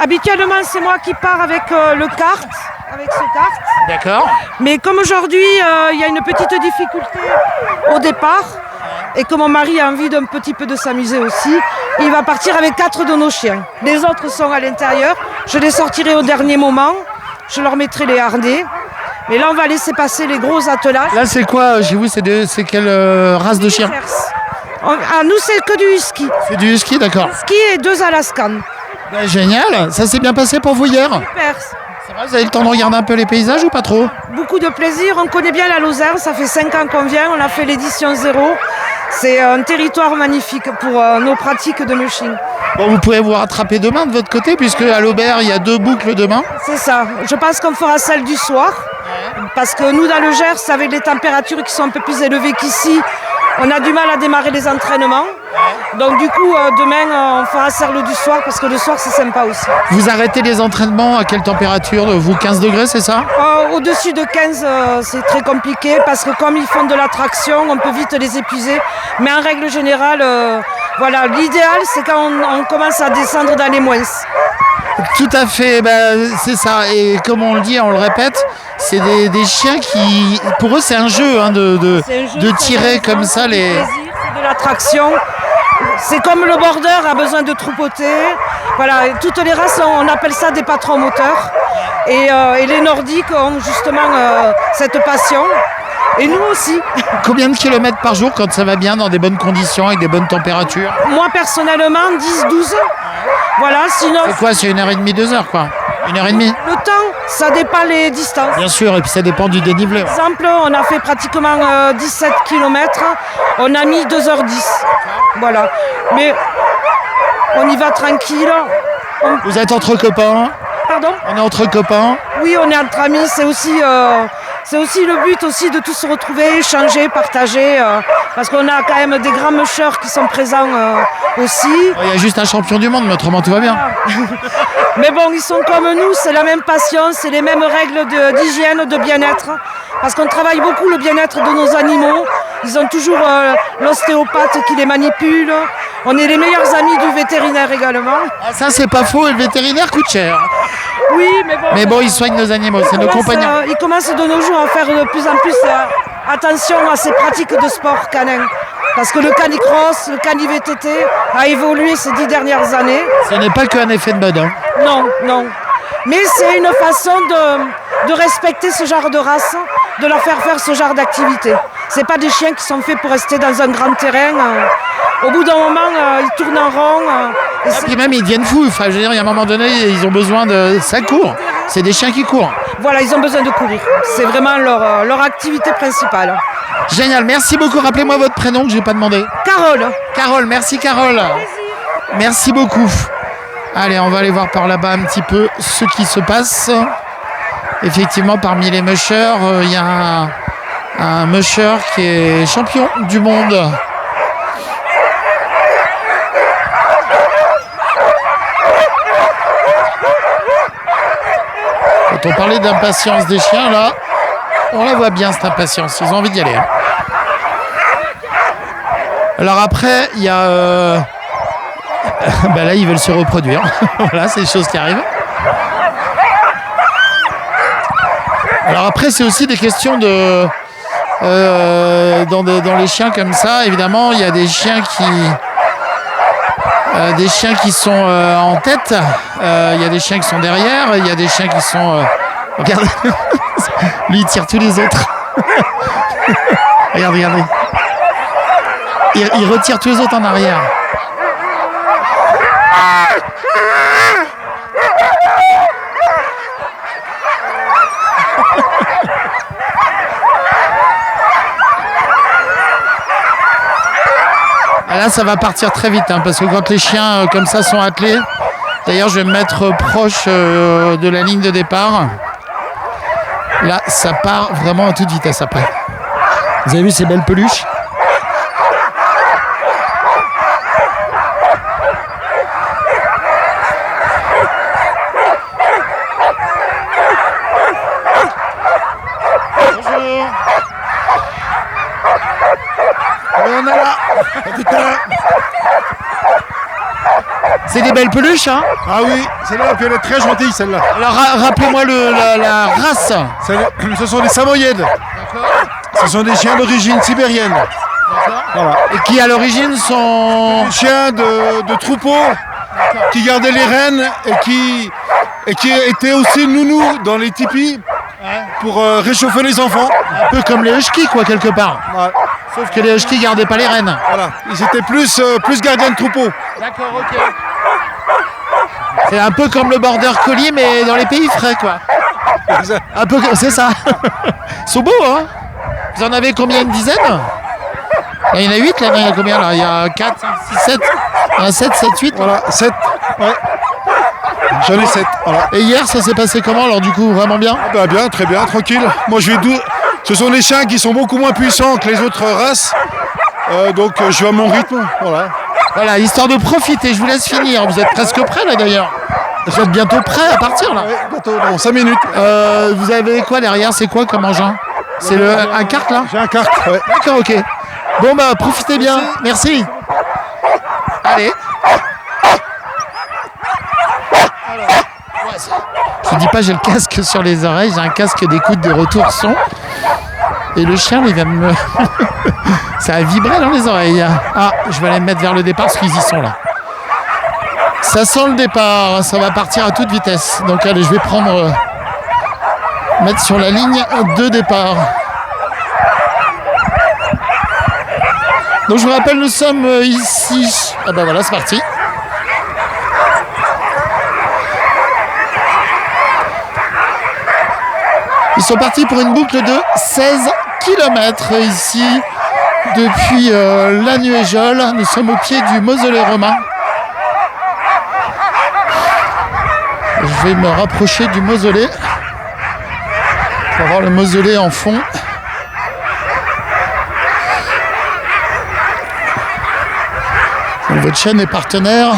Speaker 13: Habituellement c'est moi qui pars avec le kart, avec ce kart.
Speaker 1: D'accord.
Speaker 13: Mais comme aujourd'hui il y a une petite difficulté au départ et que mon mari a envie d'un petit peu de s'amuser aussi, il va partir avec 4 de nos chiens. Les autres sont à l'intérieur, je les sortirai au dernier moment. Je leur mettrai les harnais. Mais là, on va laisser passer les gros attelages.
Speaker 1: Là, c'est quoi chez vous? C'est quelle race de chien?
Speaker 13: Nous, c'est que du husky.
Speaker 1: C'est du husky, d'accord.
Speaker 13: Husky et 2 Alaskan.
Speaker 1: Ben, génial, ça s'est bien passé pour vous hier.
Speaker 13: Super.
Speaker 1: Ça va, vous avez le temps de regarder un peu les paysages ou pas trop?
Speaker 13: Beaucoup de plaisir, on connaît bien la Lozère, ça fait 5 ans qu'on vient, on a fait l'édition 0. C'est un territoire magnifique pour nos pratiques de mushing.
Speaker 1: Bon, vous pouvez vous rattraper demain de votre côté, puisque à l'Aubert, il y a 2 boucles demain.
Speaker 13: C'est ça, je pense qu'on fera celle du soir, parce que nous dans le Gers, avec les températures qui sont un peu plus élevées qu'ici, on a du mal à démarrer les entraînements. Donc du coup, demain, on fera celle du soir, parce que le soir, c'est sympa aussi.
Speaker 1: Vous arrêtez les entraînements à quelle température? Vous, 15 degrés, c'est ça?
Speaker 13: Au-dessus de 15, c'est très compliqué, parce que comme ils font de la traction, on peut vite les épuiser. Mais en règle générale, voilà, l'idéal, c'est quand on commence à descendre dans les moins.
Speaker 1: Tout à fait, c'est ça. Et comme on le dit, on le répète, c'est des chiens qui, pour eux, c'est un jeu hein, de tirer comme ça les...
Speaker 13: C'est de la traction. C'est comme le border a besoin de troupeauter. Voilà, toutes les races, on appelle ça des patrons moteurs. Et les Nordiques ont justement cette passion. Et nous aussi.
Speaker 1: Combien de kilomètres par jour quand ça va bien, dans des bonnes conditions, avec des bonnes températures?
Speaker 13: Moi, personnellement, 10-12. Voilà, sinon...
Speaker 1: C'est quoi, c'est 1h30, 2 heures, quoi? 1h30?
Speaker 13: Le temps, ça dépend les distances.
Speaker 1: Bien sûr, et puis ça dépend du dénivelé.
Speaker 13: Par exemple, on a fait pratiquement 17 km. On a mis 2h10. Voilà. Mais on y va tranquille.
Speaker 1: Vous êtes entre copains?
Speaker 13: Pardon?
Speaker 1: On est entre copains?
Speaker 13: Oui, on est entre amis. C'est aussi le but aussi de tous se retrouver, échanger, partager. Parce qu'on a quand même des grands mushers qui sont présents aussi.
Speaker 1: Il y a juste un champion du monde, mais autrement tout va bien.
Speaker 13: Mais bon, ils sont comme nous, c'est la même passion, c'est les mêmes règles d'hygiène, de bien-être. Parce qu'on travaille beaucoup le bien-être de nos animaux. Ils ont toujours l'ostéopathe qui les manipule. On est les meilleurs amis du vétérinaire également.
Speaker 1: Ah, ça, c'est pas faux, et le vétérinaire coûte cher.
Speaker 13: Oui, mais bon...
Speaker 1: Mais bon, ils soignent nos animaux, c'est nos compagnons.
Speaker 13: Ils commencent de nos jours à faire de plus en plus attention à ces pratiques de sport canin. Parce que le canicross, le cani-VTT a évolué ces 10 dernières années.
Speaker 1: Ce n'est pas qu'un effet de mode. Hein.
Speaker 13: Non, non. Mais c'est une façon de respecter ce genre de race, de leur faire ce genre d'activité. C'est pas des chiens qui sont faits pour rester dans un grand terrain. Au bout d'un moment, ils tournent en rond.
Speaker 1: Et puis même, ils deviennent fous. Enfin, je veux dire, il y a un moment donné, ils ont besoin de... Ça court. C'est des chiens qui courent.
Speaker 13: Voilà, ils ont besoin de courir. C'est vraiment leur activité principale.
Speaker 1: Génial, merci beaucoup. Rappelez-moi votre prénom que je n'ai pas demandé.
Speaker 13: Carole.
Speaker 1: Carole, merci Carole. Merci beaucoup. Allez, on va aller voir par là-bas un petit peu ce qui se passe. Effectivement, parmi les mushers, il y a un musher qui est champion du monde. Quand on parlait d'impatience des chiens, là, on la voit bien cette impatience. Ils ont envie d'y aller. Alors après, il y a... ben là, ils veulent se reproduire. Voilà, c'est des choses qui arrivent. Alors après, c'est aussi des questions de... dans les chiens comme ça, évidemment, il y a des chiens qui sont en tête, il y a des chiens qui sont derrière, il y a des chiens qui sont... Regardez, lui il tire tous les autres. Regardez. Il retire tous les autres en arrière. Là, ça va partir très vite, hein, parce que quand les chiens comme ça sont attelés, d'ailleurs, je vais me mettre proche de la ligne de départ. Là, ça part vraiment à toute vitesse après. Vous avez vu ces belles peluches ? Bonjour. On est là. C'est des belles peluches, hein?
Speaker 4: Ah oui, celle-là, elle est très gentille, celle-là.
Speaker 1: Alors rappelez-moi la race.
Speaker 4: Ce sont des samoyèdes. Ce sont des chiens d'origine sibérienne.
Speaker 1: Voilà. Et qui à l'origine sont...
Speaker 4: Des chiens de troupeau qui gardaient les rênes et qui étaient aussi nounous dans les tipis pour réchauffer les enfants.
Speaker 1: Un peu comme les huskies, quoi, quelque part.
Speaker 4: Ouais.
Speaker 1: Sauf que les huskies gardaient pas les rênes.
Speaker 4: Voilà, ils étaient plus gardiens de troupeau.
Speaker 1: D'accord, ok. C'est un peu comme le border collie, mais dans les pays frais, quoi. Un peu, c'est ça. Ils sont beaux, hein. Vous en avez combien, une dizaine? Il y en a 8, là, non, il y en a combien, là? Il y a 4, 5, 6, 7. Il y en a 7, 8.
Speaker 4: Voilà, 7. Ouais. J'en ai 7. Voilà.
Speaker 1: Et hier, ça s'est passé comment, alors, du coup? Vraiment bien?
Speaker 4: Bien, très bien, tranquille. Moi, je vais ce sont des chiens qui sont beaucoup moins puissants que les autres races. Donc, je vais à mon rythme. Voilà.
Speaker 1: Voilà, histoire de profiter, je vous laisse finir. Vous êtes presque prêts, là, d'ailleurs. Vous êtes bientôt prêts à partir, là?
Speaker 4: Ouais, bientôt, dans 5 minutes.
Speaker 1: Vous avez quoi derrière? C'est quoi comme engin? C'est un kart, là?
Speaker 4: J'ai un kart, ouais.
Speaker 1: D'accord, ok. Bon, bah, profitez bien. Merci. Allez. Je vous dis pas, j'ai le casque sur les oreilles, j'ai un casque d'écoute de retour son. Et le chien, il va me... Ça a vibré dans les oreilles. Ah, je vais aller me mettre vers le départ parce qu'ils y sont là. Ça sent le départ, ça va partir à toute vitesse. Donc allez, je vais mettre sur la ligne de départ. Donc je vous rappelle, nous sommes ici. Ah bah voilà, c'est parti. Ils sont partis pour une boucle de 16 km ici depuis la Nuéjole. Nous sommes au pied du mausolée romain. Je vais me rapprocher du mausolée pour voir le mausolée en fond. Donc, votre chaîne est partenaire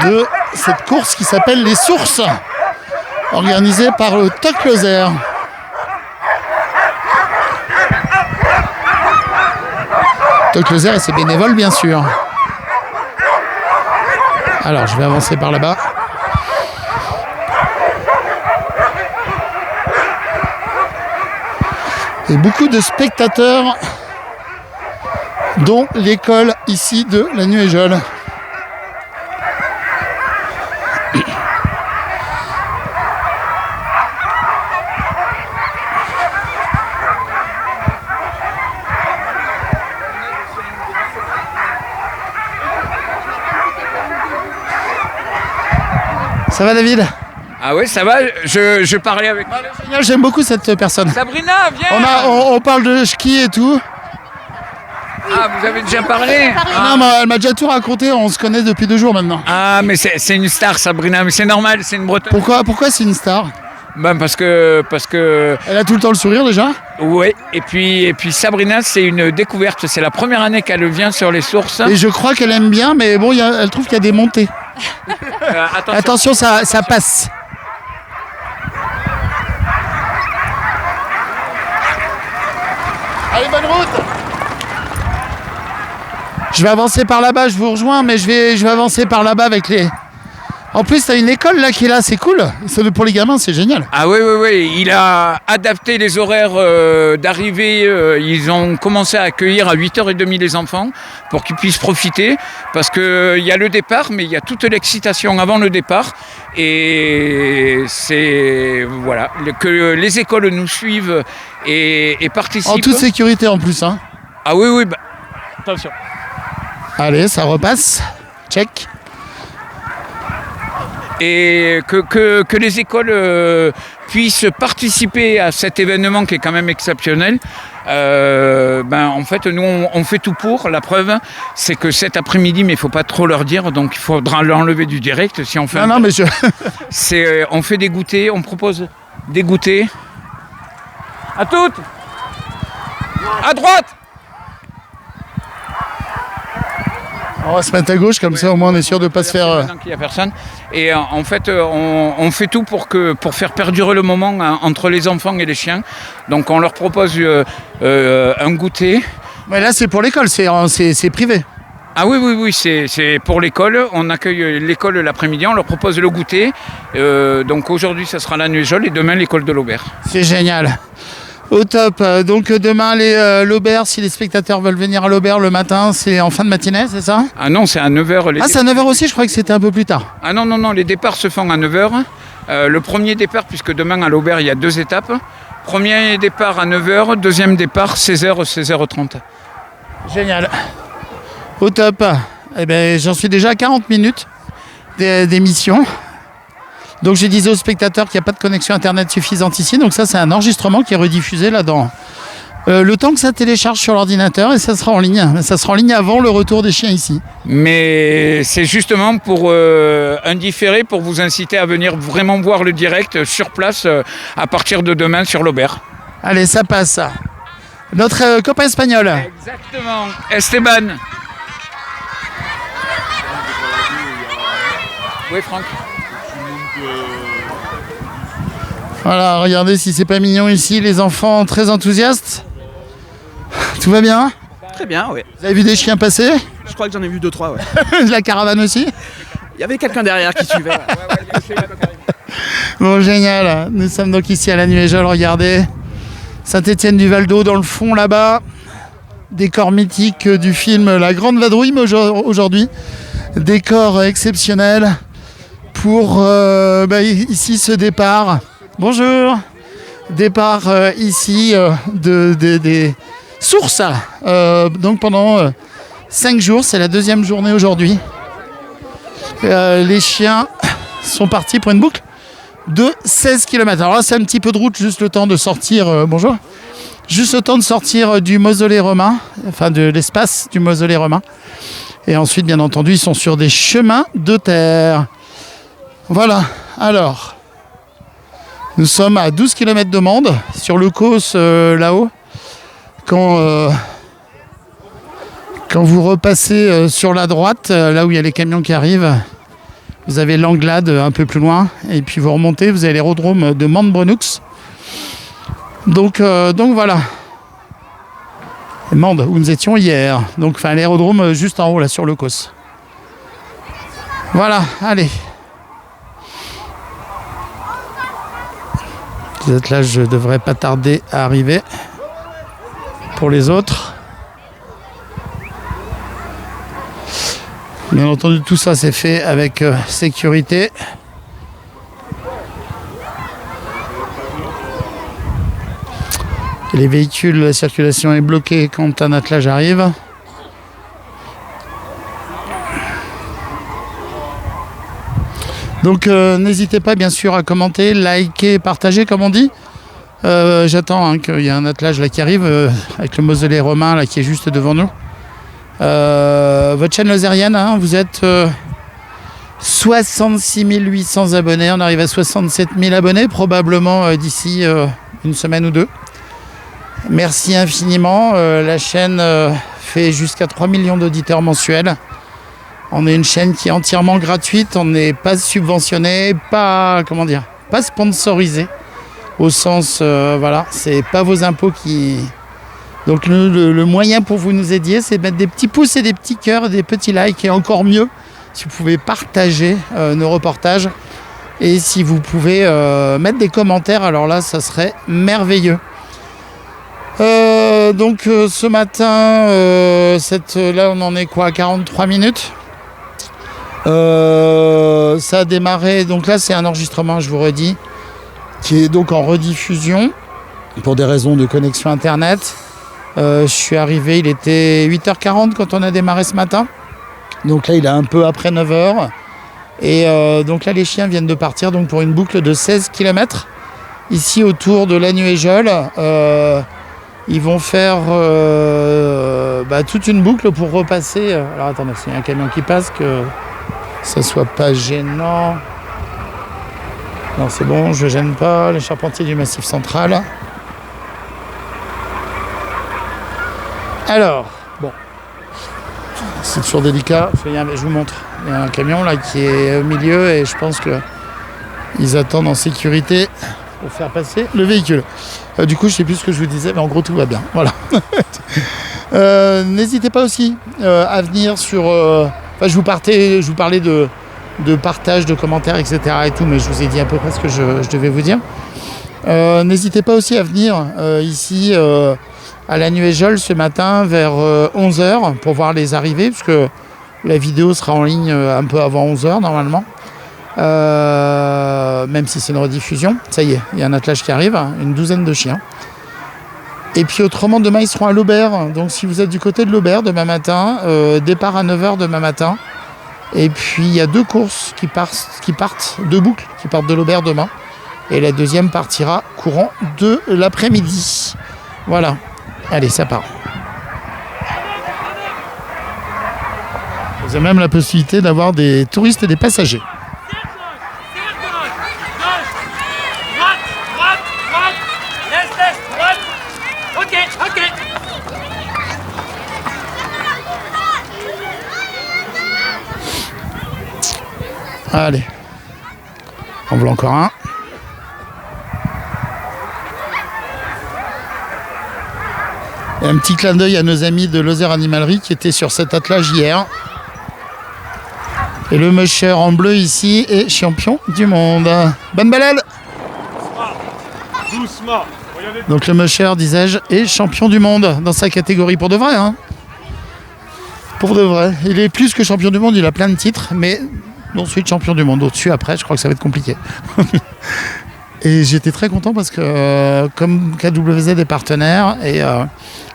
Speaker 1: de cette course qui s'appelle les Sources, organisée par le TOC Lozère. TOC Lozère et ses bénévoles, bien sûr. Alors, je vais avancer par là-bas. Et beaucoup de spectateurs, dont l'école ici de la Nuéjole. Ça va, David?
Speaker 2: Ah oui, ça va, je parlais avec...
Speaker 1: Génial, j'aime beaucoup cette personne.
Speaker 2: Sabrina, viens!
Speaker 1: On parle de ski et tout.
Speaker 2: Ah, vous avez déjà parlé?
Speaker 1: Non, mais elle m'a déjà tout raconté, on se connaît depuis 2 jours maintenant.
Speaker 2: Ah, mais c'est une star, Sabrina, mais c'est normal, c'est une Bretonne.
Speaker 1: Pourquoi c'est une star?
Speaker 2: Ben parce que...
Speaker 1: Elle a tout le temps le sourire déjà?
Speaker 2: Oui, et puis Sabrina, c'est une découverte, c'est la première année qu'elle vient sur les Sources.
Speaker 1: Et je crois qu'elle aime bien, mais bon, elle trouve qu'il y a des montées. Attention, ça passe. Allez, bonne route! Je vais avancer par là-bas, je vous rejoins, mais je vais avancer par là-bas avec les... En plus, t'as une école là qui est là, c'est cool. Pour les gamins, c'est génial.
Speaker 2: Ah oui, il a adapté les horaires d'arrivée. Ils ont commencé à accueillir à 8h30 les enfants pour qu'ils puissent profiter. Parce qu'il y a le départ, mais il y a toute l'excitation avant le départ. Et c'est... Voilà, que les écoles nous suivent et participent.
Speaker 1: En toute sécurité en plus, hein.
Speaker 2: Ah oui, bah... Attention.
Speaker 1: Allez, ça repasse. Check.
Speaker 2: Et que les écoles puissent participer à cet événement qui est quand même exceptionnel. En fait, nous, on fait tout pour. La preuve, c'est que cet après-midi, mais il ne faut pas trop leur dire, donc il faudra l'enlever du direct si on fait...
Speaker 1: Non, mais je...
Speaker 2: on fait des goûters, on propose des goûters. À toutes! À droite!
Speaker 1: On va se mettre à gauche, comme ça au moins on est sûr de ne pas se faire...
Speaker 2: Maintenant qu'il n'y a personne. Et en fait, on fait tout pour faire perdurer le moment entre les enfants et les chiens. Donc on leur propose un goûter.
Speaker 1: Mais là c'est pour l'école, c'est privé.
Speaker 2: Ah oui, c'est pour l'école. On accueille l'école l'après-midi, on leur propose le goûter. Donc aujourd'hui ça sera la Nuéjole et demain l'école de l'Aubert.
Speaker 1: C'est génial. Au top. Donc demain, l'Aubert, si les spectateurs veulent venir à l'Aubert le matin, c'est en fin de matinée, c'est ça?
Speaker 2: Ah non, c'est à 9h.
Speaker 1: Ah, c'est à 9h aussi? Je croyais que c'était un peu plus tard.
Speaker 2: Ah non, les départs se font à 9h. Le premier départ, puisque demain à l'Aubert, il y a 2 étapes. Premier départ à 9h, deuxième départ 16h, 16h30.
Speaker 1: Génial. Au top. Eh ben, j'en suis déjà à 40 minutes d'émission. Donc je disais aux spectateurs qu'il n'y a pas de connexion internet suffisante ici. Donc ça, c'est un enregistrement qui est rediffusé là-dedans. Le temps que ça télécharge sur l'ordinateur et ça sera en ligne. Ça sera en ligne avant le retour des chiens ici.
Speaker 2: Mais c'est justement pour un différé, pour vous inciter à venir vraiment voir le direct sur place à partir de demain sur l'Aubert.
Speaker 1: Allez, ça passe. Notre copain espagnol.
Speaker 2: Exactement, Esteban. Oui, Franck.
Speaker 1: Voilà, regardez si c'est pas mignon ici, les enfants très enthousiastes. Tout va bien?
Speaker 14: Très bien, oui.
Speaker 1: Vous avez vu des chiens passer?
Speaker 14: Je crois que j'en ai vu 2-3, ouais.
Speaker 1: La caravane aussi?
Speaker 14: Il y avait quelqu'un derrière qui suivait. Ouais.
Speaker 1: Bon, génial. Nous sommes donc ici à la Nuéjole, regardez. Saint-Étienne-du-Val-d'Eau dans le fond là-bas. Décor mythique du film La Grande Vadrouille, mais aujourd'hui. Décor exceptionnel pour ici ce départ. Bonjour. Départ ici des sources. Donc pendant 5 jours, c'est la 2e journée aujourd'hui. Les chiens sont partis pour une boucle de 16 km. Alors là, c'est un petit peu de route, juste le temps de sortir. Bonjour. Juste le temps de sortir du mausolée romain, enfin de l'espace du mausolée romain. Et ensuite, bien entendu, ils sont sur des chemins de terre. Voilà. Alors, nous sommes à 12 km de Mende, sur le Causse là-haut. Quand vous repassez sur la droite, là où il y a les camions qui arrivent, vous avez l'Anglade un peu plus loin. Et puis vous remontez, vous avez l'aérodrome de Mende-Brenoux. Donc voilà. Mende, où nous étions hier. Donc l'aérodrome juste en haut, là, sur le Causse. Voilà, allez. Les attelages ne devraient pas tarder à arriver. Pour les autres. Bien entendu, tout ça c'est fait avec sécurité. Les véhicules, la circulation est bloquée quand un attelage arrive. Donc n'hésitez pas bien sûr à commenter, liker, partager comme on dit. J'attends qu'il y ait un attelage là qui arrive avec le mausolée romain là qui est juste devant nous. Votre chaîne lozérienne, hein, vous êtes 66 800 abonnés, on arrive à 67 000 abonnés probablement d'ici une semaine ou deux. Merci infiniment, la chaîne fait jusqu'à 3 millions d'auditeurs mensuels. On est une chaîne qui est entièrement gratuite, on n'est pas subventionné, pas sponsorisé. Au sens, voilà, c'est pas vos impôts qui... Donc le moyen pour vous nous aider, c'est de mettre des petits pouces et des petits cœurs, des petits likes, et encore mieux, si vous pouvez partager nos reportages, et si vous pouvez mettre des commentaires, alors là, ça serait merveilleux. Donc ce matin, là on en est quoi, à 43 minutes. Ça a démarré, donc là c'est un enregistrement, je vous redis, qui est donc en rediffusion pour des raisons de connexion internet. Je suis arrivé, il était 8h40 quand on a démarré ce matin. Donc là il est un peu après 9h. Et donc là les chiens viennent de partir donc pour une boucle de 16 km ici autour de la Nuéjole. Ils vont faire toute une boucle pour repasser. Alors attendez, s'il y a un camion qui passe, que ça soit pas gênant. Non, c'est bon, je gêne pas. Les charpentiers du Massif Central. Alors, bon, c'est toujours délicat. Je vous montre. Il y a un camion là qui est au milieu et je pense qu'ils attendent en sécurité pour faire passer le véhicule. Du coup, je ne sais plus ce que je vous disais, mais en gros, tout va bien. Voilà. N'hésitez pas aussi à venir sur... je vous parlais de partage, de commentaires, etc. et tout, mais je vous ai dit à peu près ce que je devais vous dire. N'hésitez pas aussi à venir ici à la Nuéjole ce matin vers 11h pour voir les arrivées, puisque la vidéo sera en ligne un peu avant 11h normalement. Même si c'est une rediffusion. Ça y est, il y a un attelage qui arrive, une douzaine de chiens. Et puis autrement, demain, ils seront à l'Aubert. Donc si vous êtes du côté de l'Aubert demain matin, départ à 9h demain matin. Et puis il y a 2 courses qui partent, 2 boucles qui partent de l'Aubert demain. Et la deuxième partira courant de l'après-midi. Voilà. Allez, ça part. Vous avez même la possibilité d'avoir des touristes et des passagers. Allez, en voilà encore un. Et un petit clin d'œil à nos amis de Lozère Animalerie qui étaient sur cet attelage hier. Et le musher en bleu ici est champion du monde. Bonne balade.
Speaker 15: Doucement.
Speaker 1: Donc le musher, disais-je, est champion du monde dans sa catégorie pour de vrai. Hein. Pour de vrai. Il est plus que champion du monde, il a plein de titres, mais ensuite champion du monde. Au-dessus, après, je crois que ça va être compliqué. Et j'étais très content parce que comme KWZ est partenaire et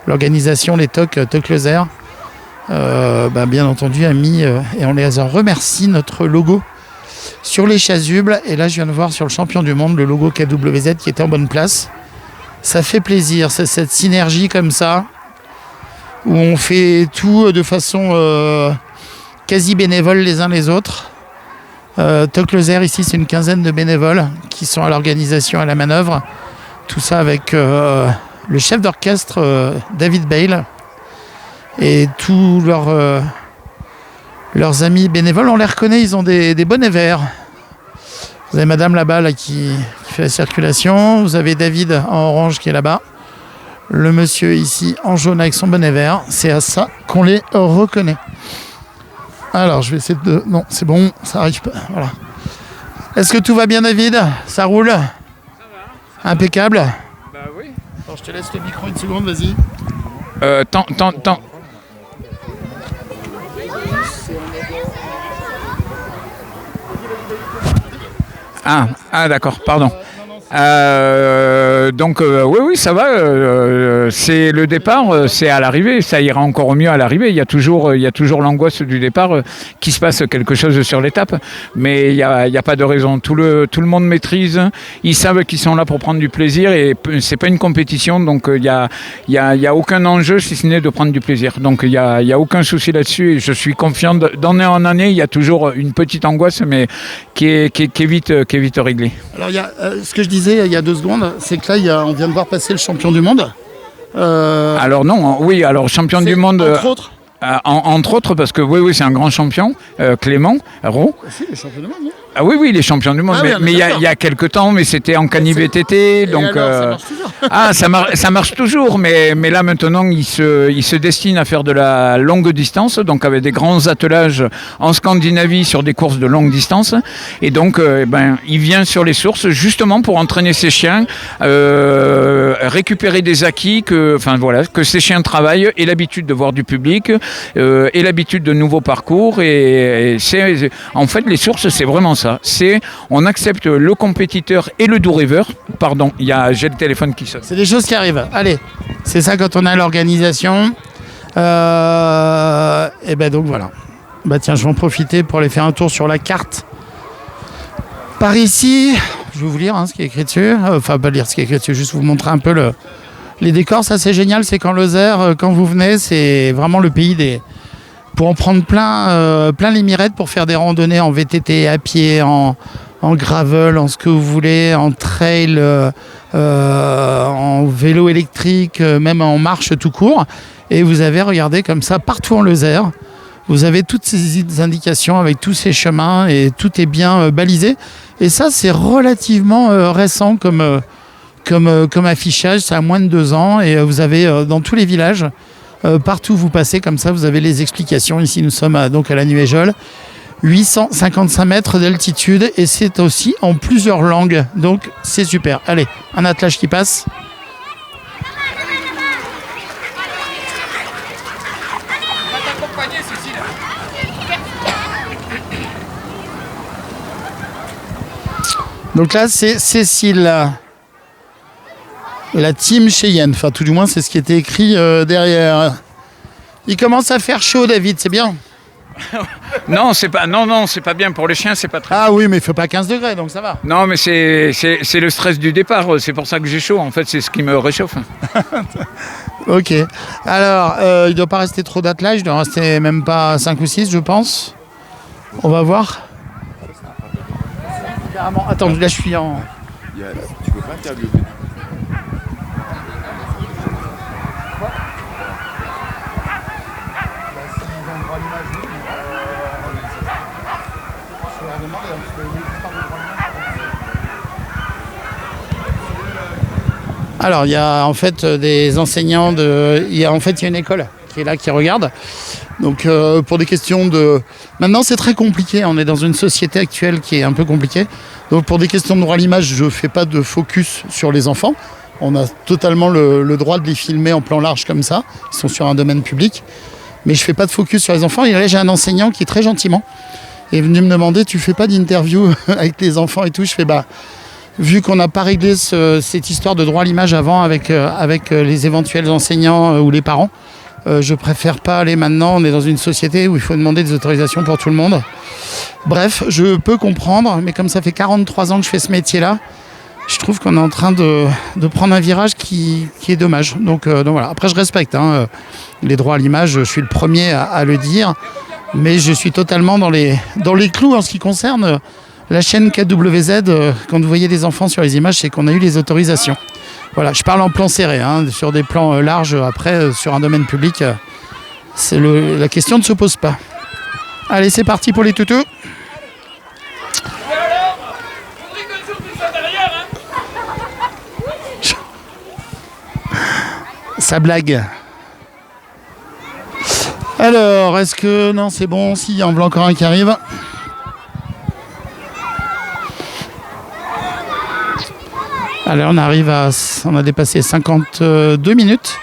Speaker 1: l'organisation, les TOC Lozère, bien entendu a mis, et on les en remercie, notre logo sur les chasubles. Et là, je viens de voir sur le champion du monde le logo KWZ qui était en bonne place. Ça fait plaisir, c'est cette synergie comme ça, où on fait tout de façon quasi bénévole les uns les autres. TOC Lozère, ici, c'est une quinzaine de bénévoles qui sont à l'organisation, à la manœuvre. Tout ça avec le chef d'orchestre David Bale et tous leurs amis bénévoles. On les reconnaît, ils ont des bonnets verts. Vous avez madame là-bas là, qui fait la circulation. Vous avez David en orange qui est là-bas. Le monsieur ici en jaune avec son bonnet vert. C'est à ça qu'on les reconnaît. Alors, je vais essayer de... Non, c'est bon, ça arrive pas. Voilà. Est-ce que tout va bien, David? Ça roule? Ça va. Impeccable?
Speaker 2: Bah oui.
Speaker 1: Alors, je te laisse le micro une seconde, vas-y.
Speaker 2: Tant. Ah, d'accord, pardon. Oui, ça va. C'est le départ, c'est à l'arrivée. Ça ira encore mieux à l'arrivée. Il y a toujours l'angoisse du départ, qu'il se passe quelque chose sur l'étape. Mais il y a pas de raison. Tout le monde maîtrise. Ils savent qu'ils sont là pour prendre du plaisir et c'est pas une compétition. Donc il y a aucun enjeu si ce n'est de prendre du plaisir. Donc il y a aucun souci là-dessus. Et je suis confiant. D'année en année, il y a toujours une petite angoisse, mais qui est vite réglée.
Speaker 1: Alors il y a ce que je disais il y a 2 secondes, c'est que là on vient de voir passer le champion du monde.
Speaker 2: Alors non, oui, alors champion du monde.
Speaker 1: Entre autres.
Speaker 2: Entre autres, parce que oui, c'est un grand champion, Clément Roux.
Speaker 1: Si, il est champion du monde, non?
Speaker 2: Ah oui, il est champion du monde. Mais il y a quelques temps, mais c'était en Cani VTT. Donc,
Speaker 1: alors, ça marche toujours.
Speaker 2: Ça marche toujours, mais là maintenant, il se destine à faire de la longue distance, donc avec des grands attelages en Scandinavie sur des courses de longue distance. Et donc, il vient sur les sources justement pour entraîner ses chiens, récupérer des acquis, que ces chiens travaillent, aient l'habitude de voir du public, aient l'habitude de nouveaux parcours. Et en fait, les sources, c'est vraiment ça. On accepte le compétiteur et le doux rêveur. Pardon, j'ai le téléphone qui sonne.
Speaker 1: C'est des choses qui arrivent. Allez, c'est ça quand on a l'organisation. Et donc voilà. Tiens, je vais en profiter pour aller faire un tour sur la carte. Par ici, je vais vous lire ce qui est écrit dessus. Enfin, pas lire ce qui est écrit dessus, juste vous montrer un peu les décors. Ça, c'est génial. C'est qu'en Lozère, quand vous venez, c'est vraiment le pays des... Pour en prendre plein les mirettes pour faire des randonnées en VTT, à pied, en gravel, en ce que vous voulez, en trail, en vélo électrique, même en marche tout court. Et vous avez, regardez, comme ça, partout en Lozère, vous avez toutes ces indications avec tous ces chemins et tout est bien balisé. Et ça, c'est relativement récent comme affichage, ça a moins de 2 ans. Et vous avez dans tous les villages, partout où vous passez comme ça, vous avez les explications. Ici, nous sommes à la Nuéjole, 855 mètres d'altitude et c'est aussi en plusieurs langues. Donc, c'est super. Allez, un attelage qui passe. Donc là, c'est Cécile, la team Cheyenne. Enfin, tout du moins, c'est ce qui était écrit derrière. Il commence à faire chaud, David, c'est bien.
Speaker 2: Non, c'est pas bien pour les chiens, c'est pas très.
Speaker 1: Ah oui, mais il fait pas 15 degrés, donc ça va.
Speaker 2: Non, mais c'est le stress du départ, c'est pour ça que j'ai chaud. En fait, c'est ce qui me réchauffe.
Speaker 1: Ok. Alors, il doit pas rester trop d'attelage, il doit rester même pas 5 ou 6, je pense. On va voir. Attends, là, je suis en...
Speaker 15: Tu peux pas interviewer.
Speaker 1: Alors, il y a en fait des enseignants il y a une école qui est là, qui regarde. Donc, pour des questions de... Maintenant, c'est très compliqué. On est dans une société actuelle qui est un peu compliquée. Donc, pour des questions de droit à l'image, je ne fais pas de focus sur les enfants. On a totalement le droit de les filmer en plan large comme ça. Ils sont sur un domaine public. Mais je ne fais pas de focus sur les enfants. Et là, j'ai un enseignant qui, très gentiment, est venu me demander, tu fais pas d'interview avec les enfants et tout? Je fais, vu qu'on n'a pas réglé cette histoire de droit à l'image avant avec les éventuels enseignants ou les parents, je préfère pas aller maintenant. On est dans une société où il faut demander des autorisations pour tout le monde. Bref, je peux comprendre, mais comme ça fait 43 ans que je fais ce métier-là, je trouve qu'on est en train de prendre un virage qui est dommage. Donc voilà. Après, je respecte les droits à l'image, je suis le premier à le dire, mais je suis totalement dans les clous en ce qui concerne la chaîne KWZ. Quand vous voyez des enfants sur les images, c'est qu'on a eu les autorisations. Voilà, je parle en plan serré, sur des plans larges. Après, sur un domaine public, la question ne se pose pas. Allez, c'est parti pour les toutous. Ça blague. Alors, est-ce que... Non, c'est bon. Si, il y en a encore un qui arrive. Alors, on a dépassé 52 minutes.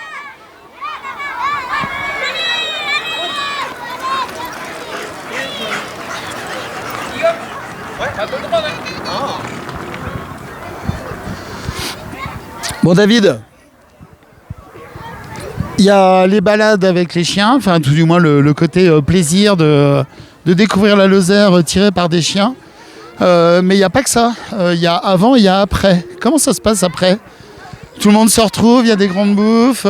Speaker 1: Bon, David, il y a les balades avec les chiens, enfin tout du moins le côté plaisir de découvrir la Lozère tirée par des chiens. Mais il n'y a pas que ça. Il y a avant et il y a après. Comment ça se passe après? Tout le monde se retrouve, il y a des grandes bouffes.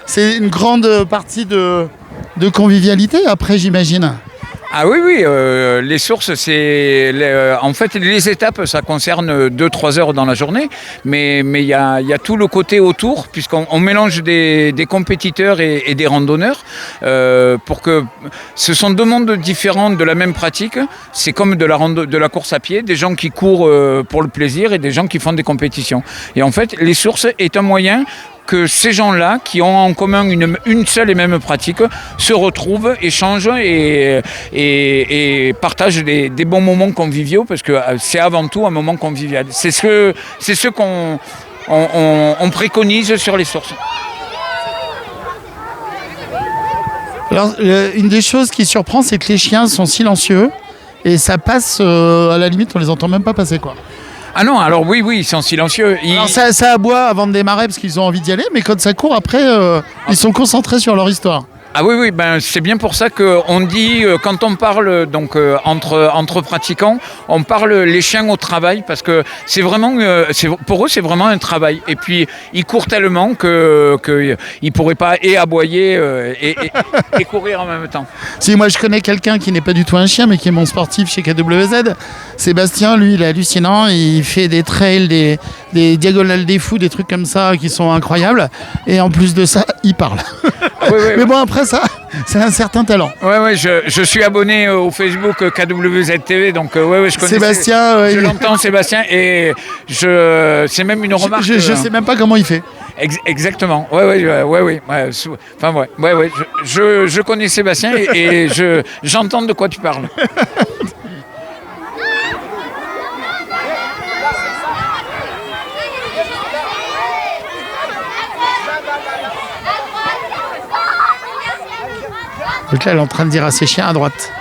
Speaker 1: C'est une grande partie de convivialité après, j'imagine.
Speaker 2: Ah oui, les sources, c'est... en fait, les étapes, ça concerne 2-3 heures dans la journée, mais il y a tout le côté autour, puisqu'on mélange des compétiteurs et des randonneurs, pour que... Ce sont deux mondes différents de la même pratique. C'est comme de la course à pied, des gens qui courent pour le plaisir et des gens qui font des compétitions. Et en fait, les sources est un moyen que ces gens-là, qui ont en commun une seule et même pratique, se retrouvent, échangent et partagent des bons moments conviviaux, parce que c'est avant tout un moment convivial. C'est ce qu'on préconise sur les sources.
Speaker 1: Alors, une des choses qui surprend, c'est que les chiens sont silencieux et ça passe, à la limite, on les entend même pas passer, quoi.
Speaker 2: Ah non, alors oui, ils sont silencieux.
Speaker 1: Alors ça aboie avant de démarrer parce qu'ils ont envie d'y aller, mais quand ça court après, ils sont concentrés sur leur histoire.
Speaker 2: Ah oui, c'est bien pour ça qu'on dit, quand on parle donc entre pratiquants, on parle les chiens au travail, parce que c'est vraiment, pour eux, c'est vraiment un travail. Et puis, ils courent tellement qu'ils ne pourraient pas aboyer et courir en même temps.
Speaker 1: Si, moi, je connais quelqu'un qui n'est pas du tout un chien, mais qui est mon sportif chez KWZ. Sébastien, lui, il est hallucinant. Il fait des trails, des diagonales des fous, des trucs comme ça qui sont incroyables. Et en plus de ça, il parle. Mais bon, après ça, c'est un certain talent.
Speaker 2: Ouais, je suis abonné au Facebook KWZ TV, donc je connais
Speaker 1: Sébastien.
Speaker 2: Je l'entends, Sébastien, et c'est même une remarque.
Speaker 1: Je sais même pas comment il fait.
Speaker 2: Exactement. Je connais Sébastien et j'entends de quoi tu parles.
Speaker 1: Donc là, elle est en train de dire à ses chiens à droite.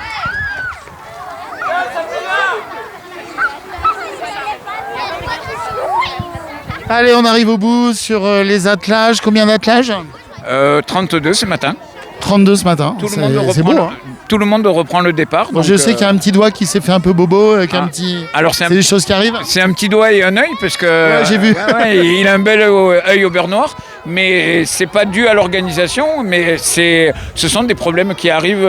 Speaker 1: Allez, on arrive au bout sur les attelages. Combien d'attelages
Speaker 2: 32 ce matin.
Speaker 1: 32 ce matin. C'est beau, hein.
Speaker 2: Tout le monde reprend le départ.
Speaker 1: Bon, je sais qu'il y a un petit doigt qui s'est fait un peu bobo, avec un petit...
Speaker 2: Alors
Speaker 1: c'est des choses qui arrivent.
Speaker 2: C'est un petit doigt et un œil, parce que
Speaker 1: ouais, j'ai vu.
Speaker 2: Il a un bel œil au beurre noir, mais c'est pas dû à l'organisation, mais ce sont des problèmes qui arrivent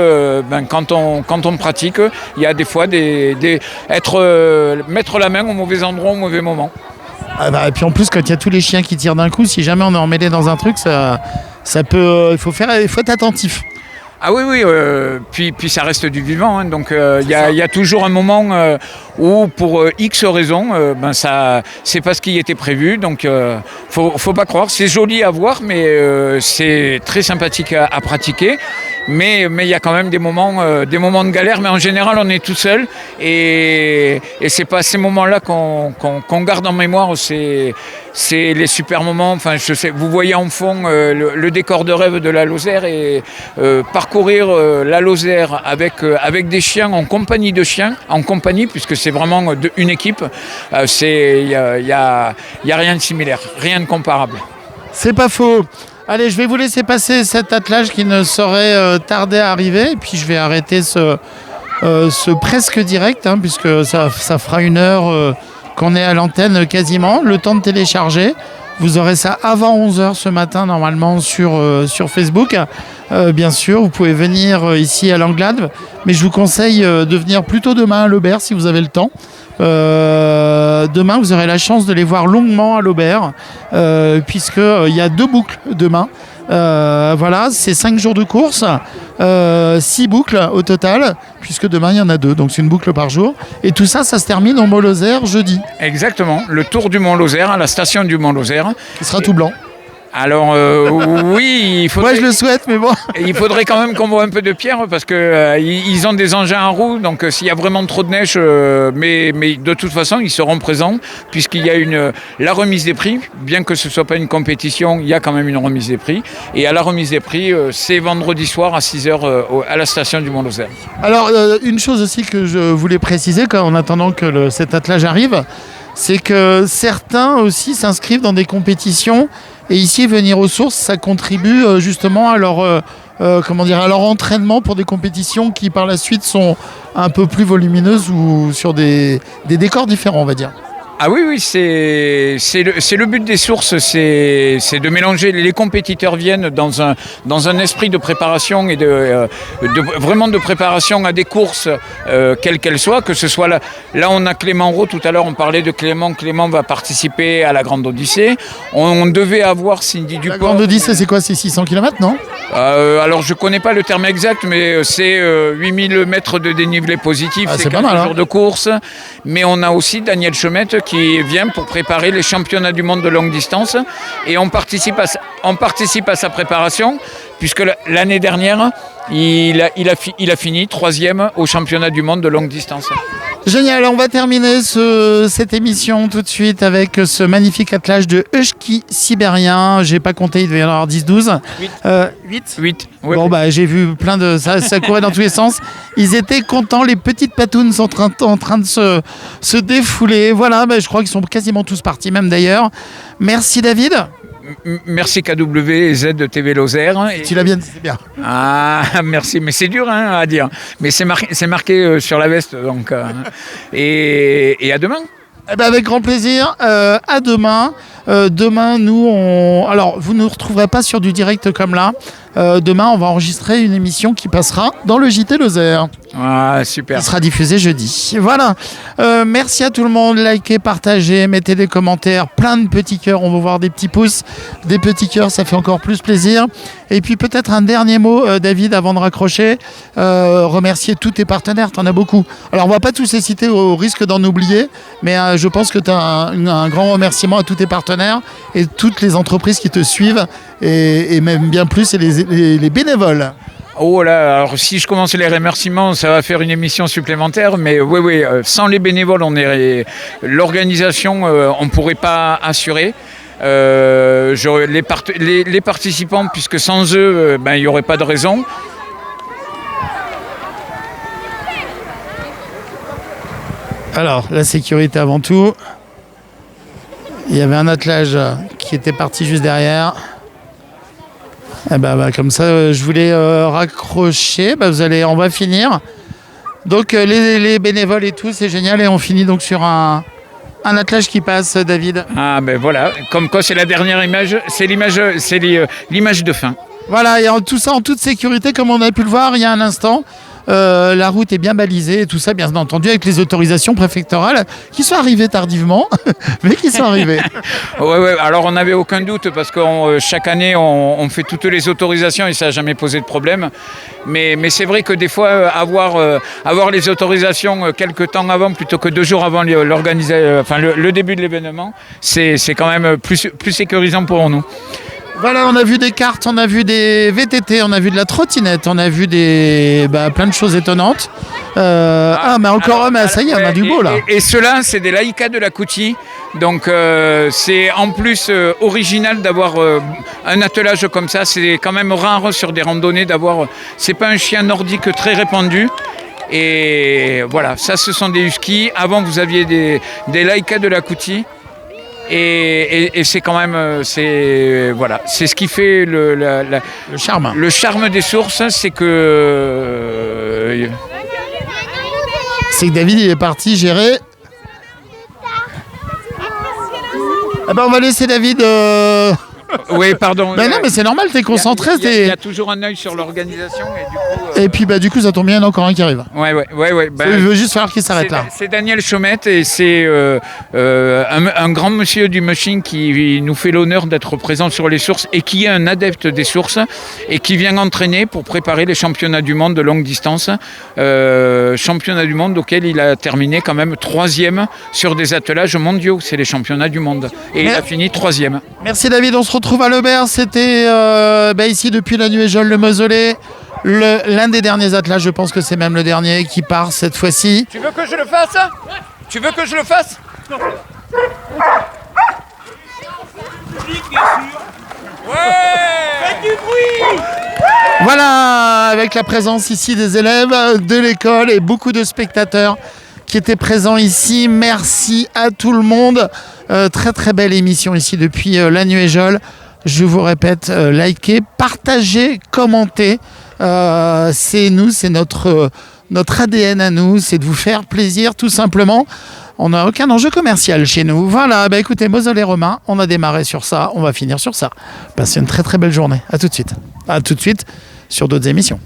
Speaker 2: quand on pratique. Il y a des fois mettre la main au mauvais endroit, au mauvais moment.
Speaker 1: Ah bah, et puis en plus, quand il y a tous les chiens qui tirent d'un coup, si jamais on est emmêlé dans un truc, ça peut, il faut être attentif.
Speaker 2: Ah oui, puis ça reste du vivant, hein, donc il y a toujours un moment où pour X raisons, ça c'est pas ce qui était prévu, donc faut pas croire. C'est joli à voir, mais c'est très sympathique à pratiquer. Mais il y a quand même des moments de galère, mais en général on est tout seul et c'est pas ces moments-là qu'on garde en mémoire. C'est les super moments. Enfin, je sais, vous voyez en fond le décor de rêve de la Lozère et parcourir la Lozère avec des chiens, en compagnie de chiens, puisque c'est vraiment une équipe. Il y a rien de similaire, rien de comparable.
Speaker 1: C'est pas faux. Allez, je vais vous laisser passer cet attelage qui ne saurait tarder à arriver. Et puis je vais arrêter ce presque direct, hein, puisque ça fera 1 heure qu'on est à l'antenne quasiment. Le temps de télécharger. Vous aurez ça avant 11h ce matin normalement sur Facebook. Bien sûr, vous pouvez venir ici à l'Anglade. Mais je vous conseille de venir plutôt demain à l'Aubert si vous avez le temps. Demain, vous aurez la chance de les voir longuement à l'Aubert, puisqu'il y a 2 boucles demain. Voilà, c'est 5 jours de course, 6 boucles au total, puisque demain il y en a 2, donc c'est une boucle par jour. Et tout ça, ça se termine au Mont-Lozère jeudi.
Speaker 2: Exactement, le tour du Mont-Lozère, à la station du Mont-Lozère.
Speaker 1: Qui sera tout blanc.
Speaker 2: Alors oui, il faudrait...
Speaker 1: Moi je le souhaite, mais bon.
Speaker 2: Il faudrait quand même qu'on voit un peu de pierre parce que ils ont des engins à roues, donc s'il y a vraiment trop de neige, mais de toute façon ils seront présents puisqu'il y a la remise des prix, bien que ce soit pas une compétition, il y a quand même une remise des prix. Et à la remise des prix, c'est vendredi soir à 6h à la station du Mont-Lozère.
Speaker 1: Alors une chose aussi que je voulais préciser en attendant que cet attelage arrive, c'est que certains aussi s'inscrivent dans des compétitions. Et ici, venir aux sources, ça contribue justement à leur entraînement pour des compétitions qui par la suite sont un peu plus volumineuses ou sur des décors différents, on va dire.
Speaker 2: Ah oui, c'est le but des sources, c'est de mélanger. Les compétiteurs viennent dans un esprit de préparation et vraiment de préparation à des courses, quelles qu'elles soient, que ce soit là on a Clément Rowe, tout à l'heure on parlait de Clément va participer à la Grande Odyssée. On devait avoir Cindy Duport.
Speaker 1: La Grande Odyssée, c'est quoi? C'est 600 km, non?
Speaker 2: Alors je connais pas le terme exact, mais c'est 8000 mètres de dénivelé positif, c'est 4 jours de course. Mais on a aussi Daniel Chemette qui vient pour préparer les championnats du monde de longue distance et on participe à sa préparation puisque l'année dernière il a fini 3e au championnat du monde de longue distance.
Speaker 1: Génial, on va terminer cette émission tout de suite avec ce magnifique attelage de husky sibérien. J'ai pas compté, il devait y en avoir 10-12. 8.
Speaker 2: Ouais.
Speaker 1: Bon, j'ai vu plein de... Ça courait dans tous les sens. Ils étaient contents, les petites patounes sont en train de se défouler. Voilà, je crois qu'ils sont quasiment tous partis, même d'ailleurs. Merci David.
Speaker 2: Merci KW et Z de TV Lozère.
Speaker 1: Tu l'as bien dit, c'est bien.
Speaker 2: Ah, merci, mais c'est dur à dire. Mais c'est marqué sur la veste, donc. Et à demain.
Speaker 1: Avec grand plaisir. À demain. Demain, alors, vous ne nous retrouverez pas sur du direct comme là. Demain, on va enregistrer une émission qui passera dans le JT Lozère.
Speaker 2: Ah, super.
Speaker 1: Qui sera diffusée jeudi. Voilà. Merci à tout le monde. Likez, partagez, mettez des commentaires. Plein de petits cœurs. On va voir des petits pouces. Des petits cœurs, ça fait encore plus plaisir. Et puis peut-être un dernier mot, David, avant de raccrocher. Remercier tous tes partenaires. Tu en as beaucoup. Alors, on ne va pas tous les citer au risque d'en oublier. Mais je pense que tu as un grand remerciement à tous tes partenaires et toutes les entreprises qui te suivent. Et même bien plus, et les bénévoles.
Speaker 2: Oh là, alors si je commence les remerciements, ça va faire une émission supplémentaire, mais oui, sans les bénévoles, l'organisation, on ne pourrait pas assurer. Les participants, puisque sans eux, il n'y aurait pas de raison.
Speaker 1: Alors, la sécurité avant tout. Il y avait un attelage qui était parti juste derrière. Et comme ça, je voulais raccrocher. On va finir. Donc les bénévoles et tout, c'est génial. Et on finit donc sur un attelage qui passe, David.
Speaker 2: Ah voilà, comme quoi c'est la dernière image, c'est l'image de fin.
Speaker 1: Voilà, et tout ça en toute sécurité, comme on a pu le voir il y a un instant. La route est bien balisée et tout ça, bien entendu, avec les autorisations préfectorales qui sont arrivées tardivement, mais qui sont arrivées.
Speaker 2: Ouais, alors on n'avait aucun doute parce que chaque année on fait toutes les autorisations et ça n'a jamais posé de problème. Mais c'est vrai que des fois, avoir les autorisations quelques temps avant plutôt que 2 jours avant le début de l'événement, c'est quand même plus sécurisant pour nous.
Speaker 1: Voilà, on a vu des cartes, on a vu des VTT, on a vu de la trottinette, on a vu plein de choses étonnantes. Ça y est, on a du beau là.
Speaker 2: Et ceux-là, c'est des Laika de la Couty. Donc c'est en plus original d'avoir un attelage comme ça. C'est quand même rare sur des randonnées d'avoir. C'est pas un chien nordique très répandu. Et voilà, ça ce sont des huskies. Avant vous aviez des Laika de la Couty. Et c'est quand même, c'est ce qui fait le
Speaker 1: charme.
Speaker 2: Le charme des sources, c'est que
Speaker 1: David il est parti gérer. On va laisser David.
Speaker 2: Oui, pardon.
Speaker 1: Non, mais c'est normal, t'es concentré.
Speaker 2: Il y a toujours un œil sur l'organisation.
Speaker 1: Et puis, du coup, ça tombe bien, il y en a encore un qui arrive.
Speaker 2: Ouais.
Speaker 1: Il veut juste falloir qu'il s'arrête là.
Speaker 2: C'est Daniel Chaumette et c'est un grand monsieur du mushing qui nous fait l'honneur d'être présent sur les sources et qui est un adepte des sources et qui vient entraîner pour préparer les championnats du monde de longue distance. Championnat du monde auquel il a terminé quand même 3e sur des attelages mondiaux. C'est les championnats du monde. Et il a fini 3e.
Speaker 1: Merci David, on se retrouve à Lebert. C'était ici depuis la Nuéjole, le mausolée. L'un des derniers attelages, je pense que c'est même le dernier qui part cette fois-ci.
Speaker 2: Tu veux que je le fasse ? Tu veux que je le fasse ? Non.
Speaker 16: Faites du bruit!
Speaker 1: Voilà, avec la présence ici des élèves de l'école et beaucoup de spectateurs qui étaient présents ici. Merci à tout le monde. Très très belle émission ici depuis la Nuéjole. Je vous répète, likez, partagez, commentez. C'est notre ADN à nous, c'est de vous faire plaisir tout simplement. On n'a aucun enjeu commercial chez nous. Voilà, écoutez, Mausolée romain, on a démarré sur ça, on va finir sur ça. Passez une très très belle journée. À tout de suite. À tout de suite sur d'autres émissions.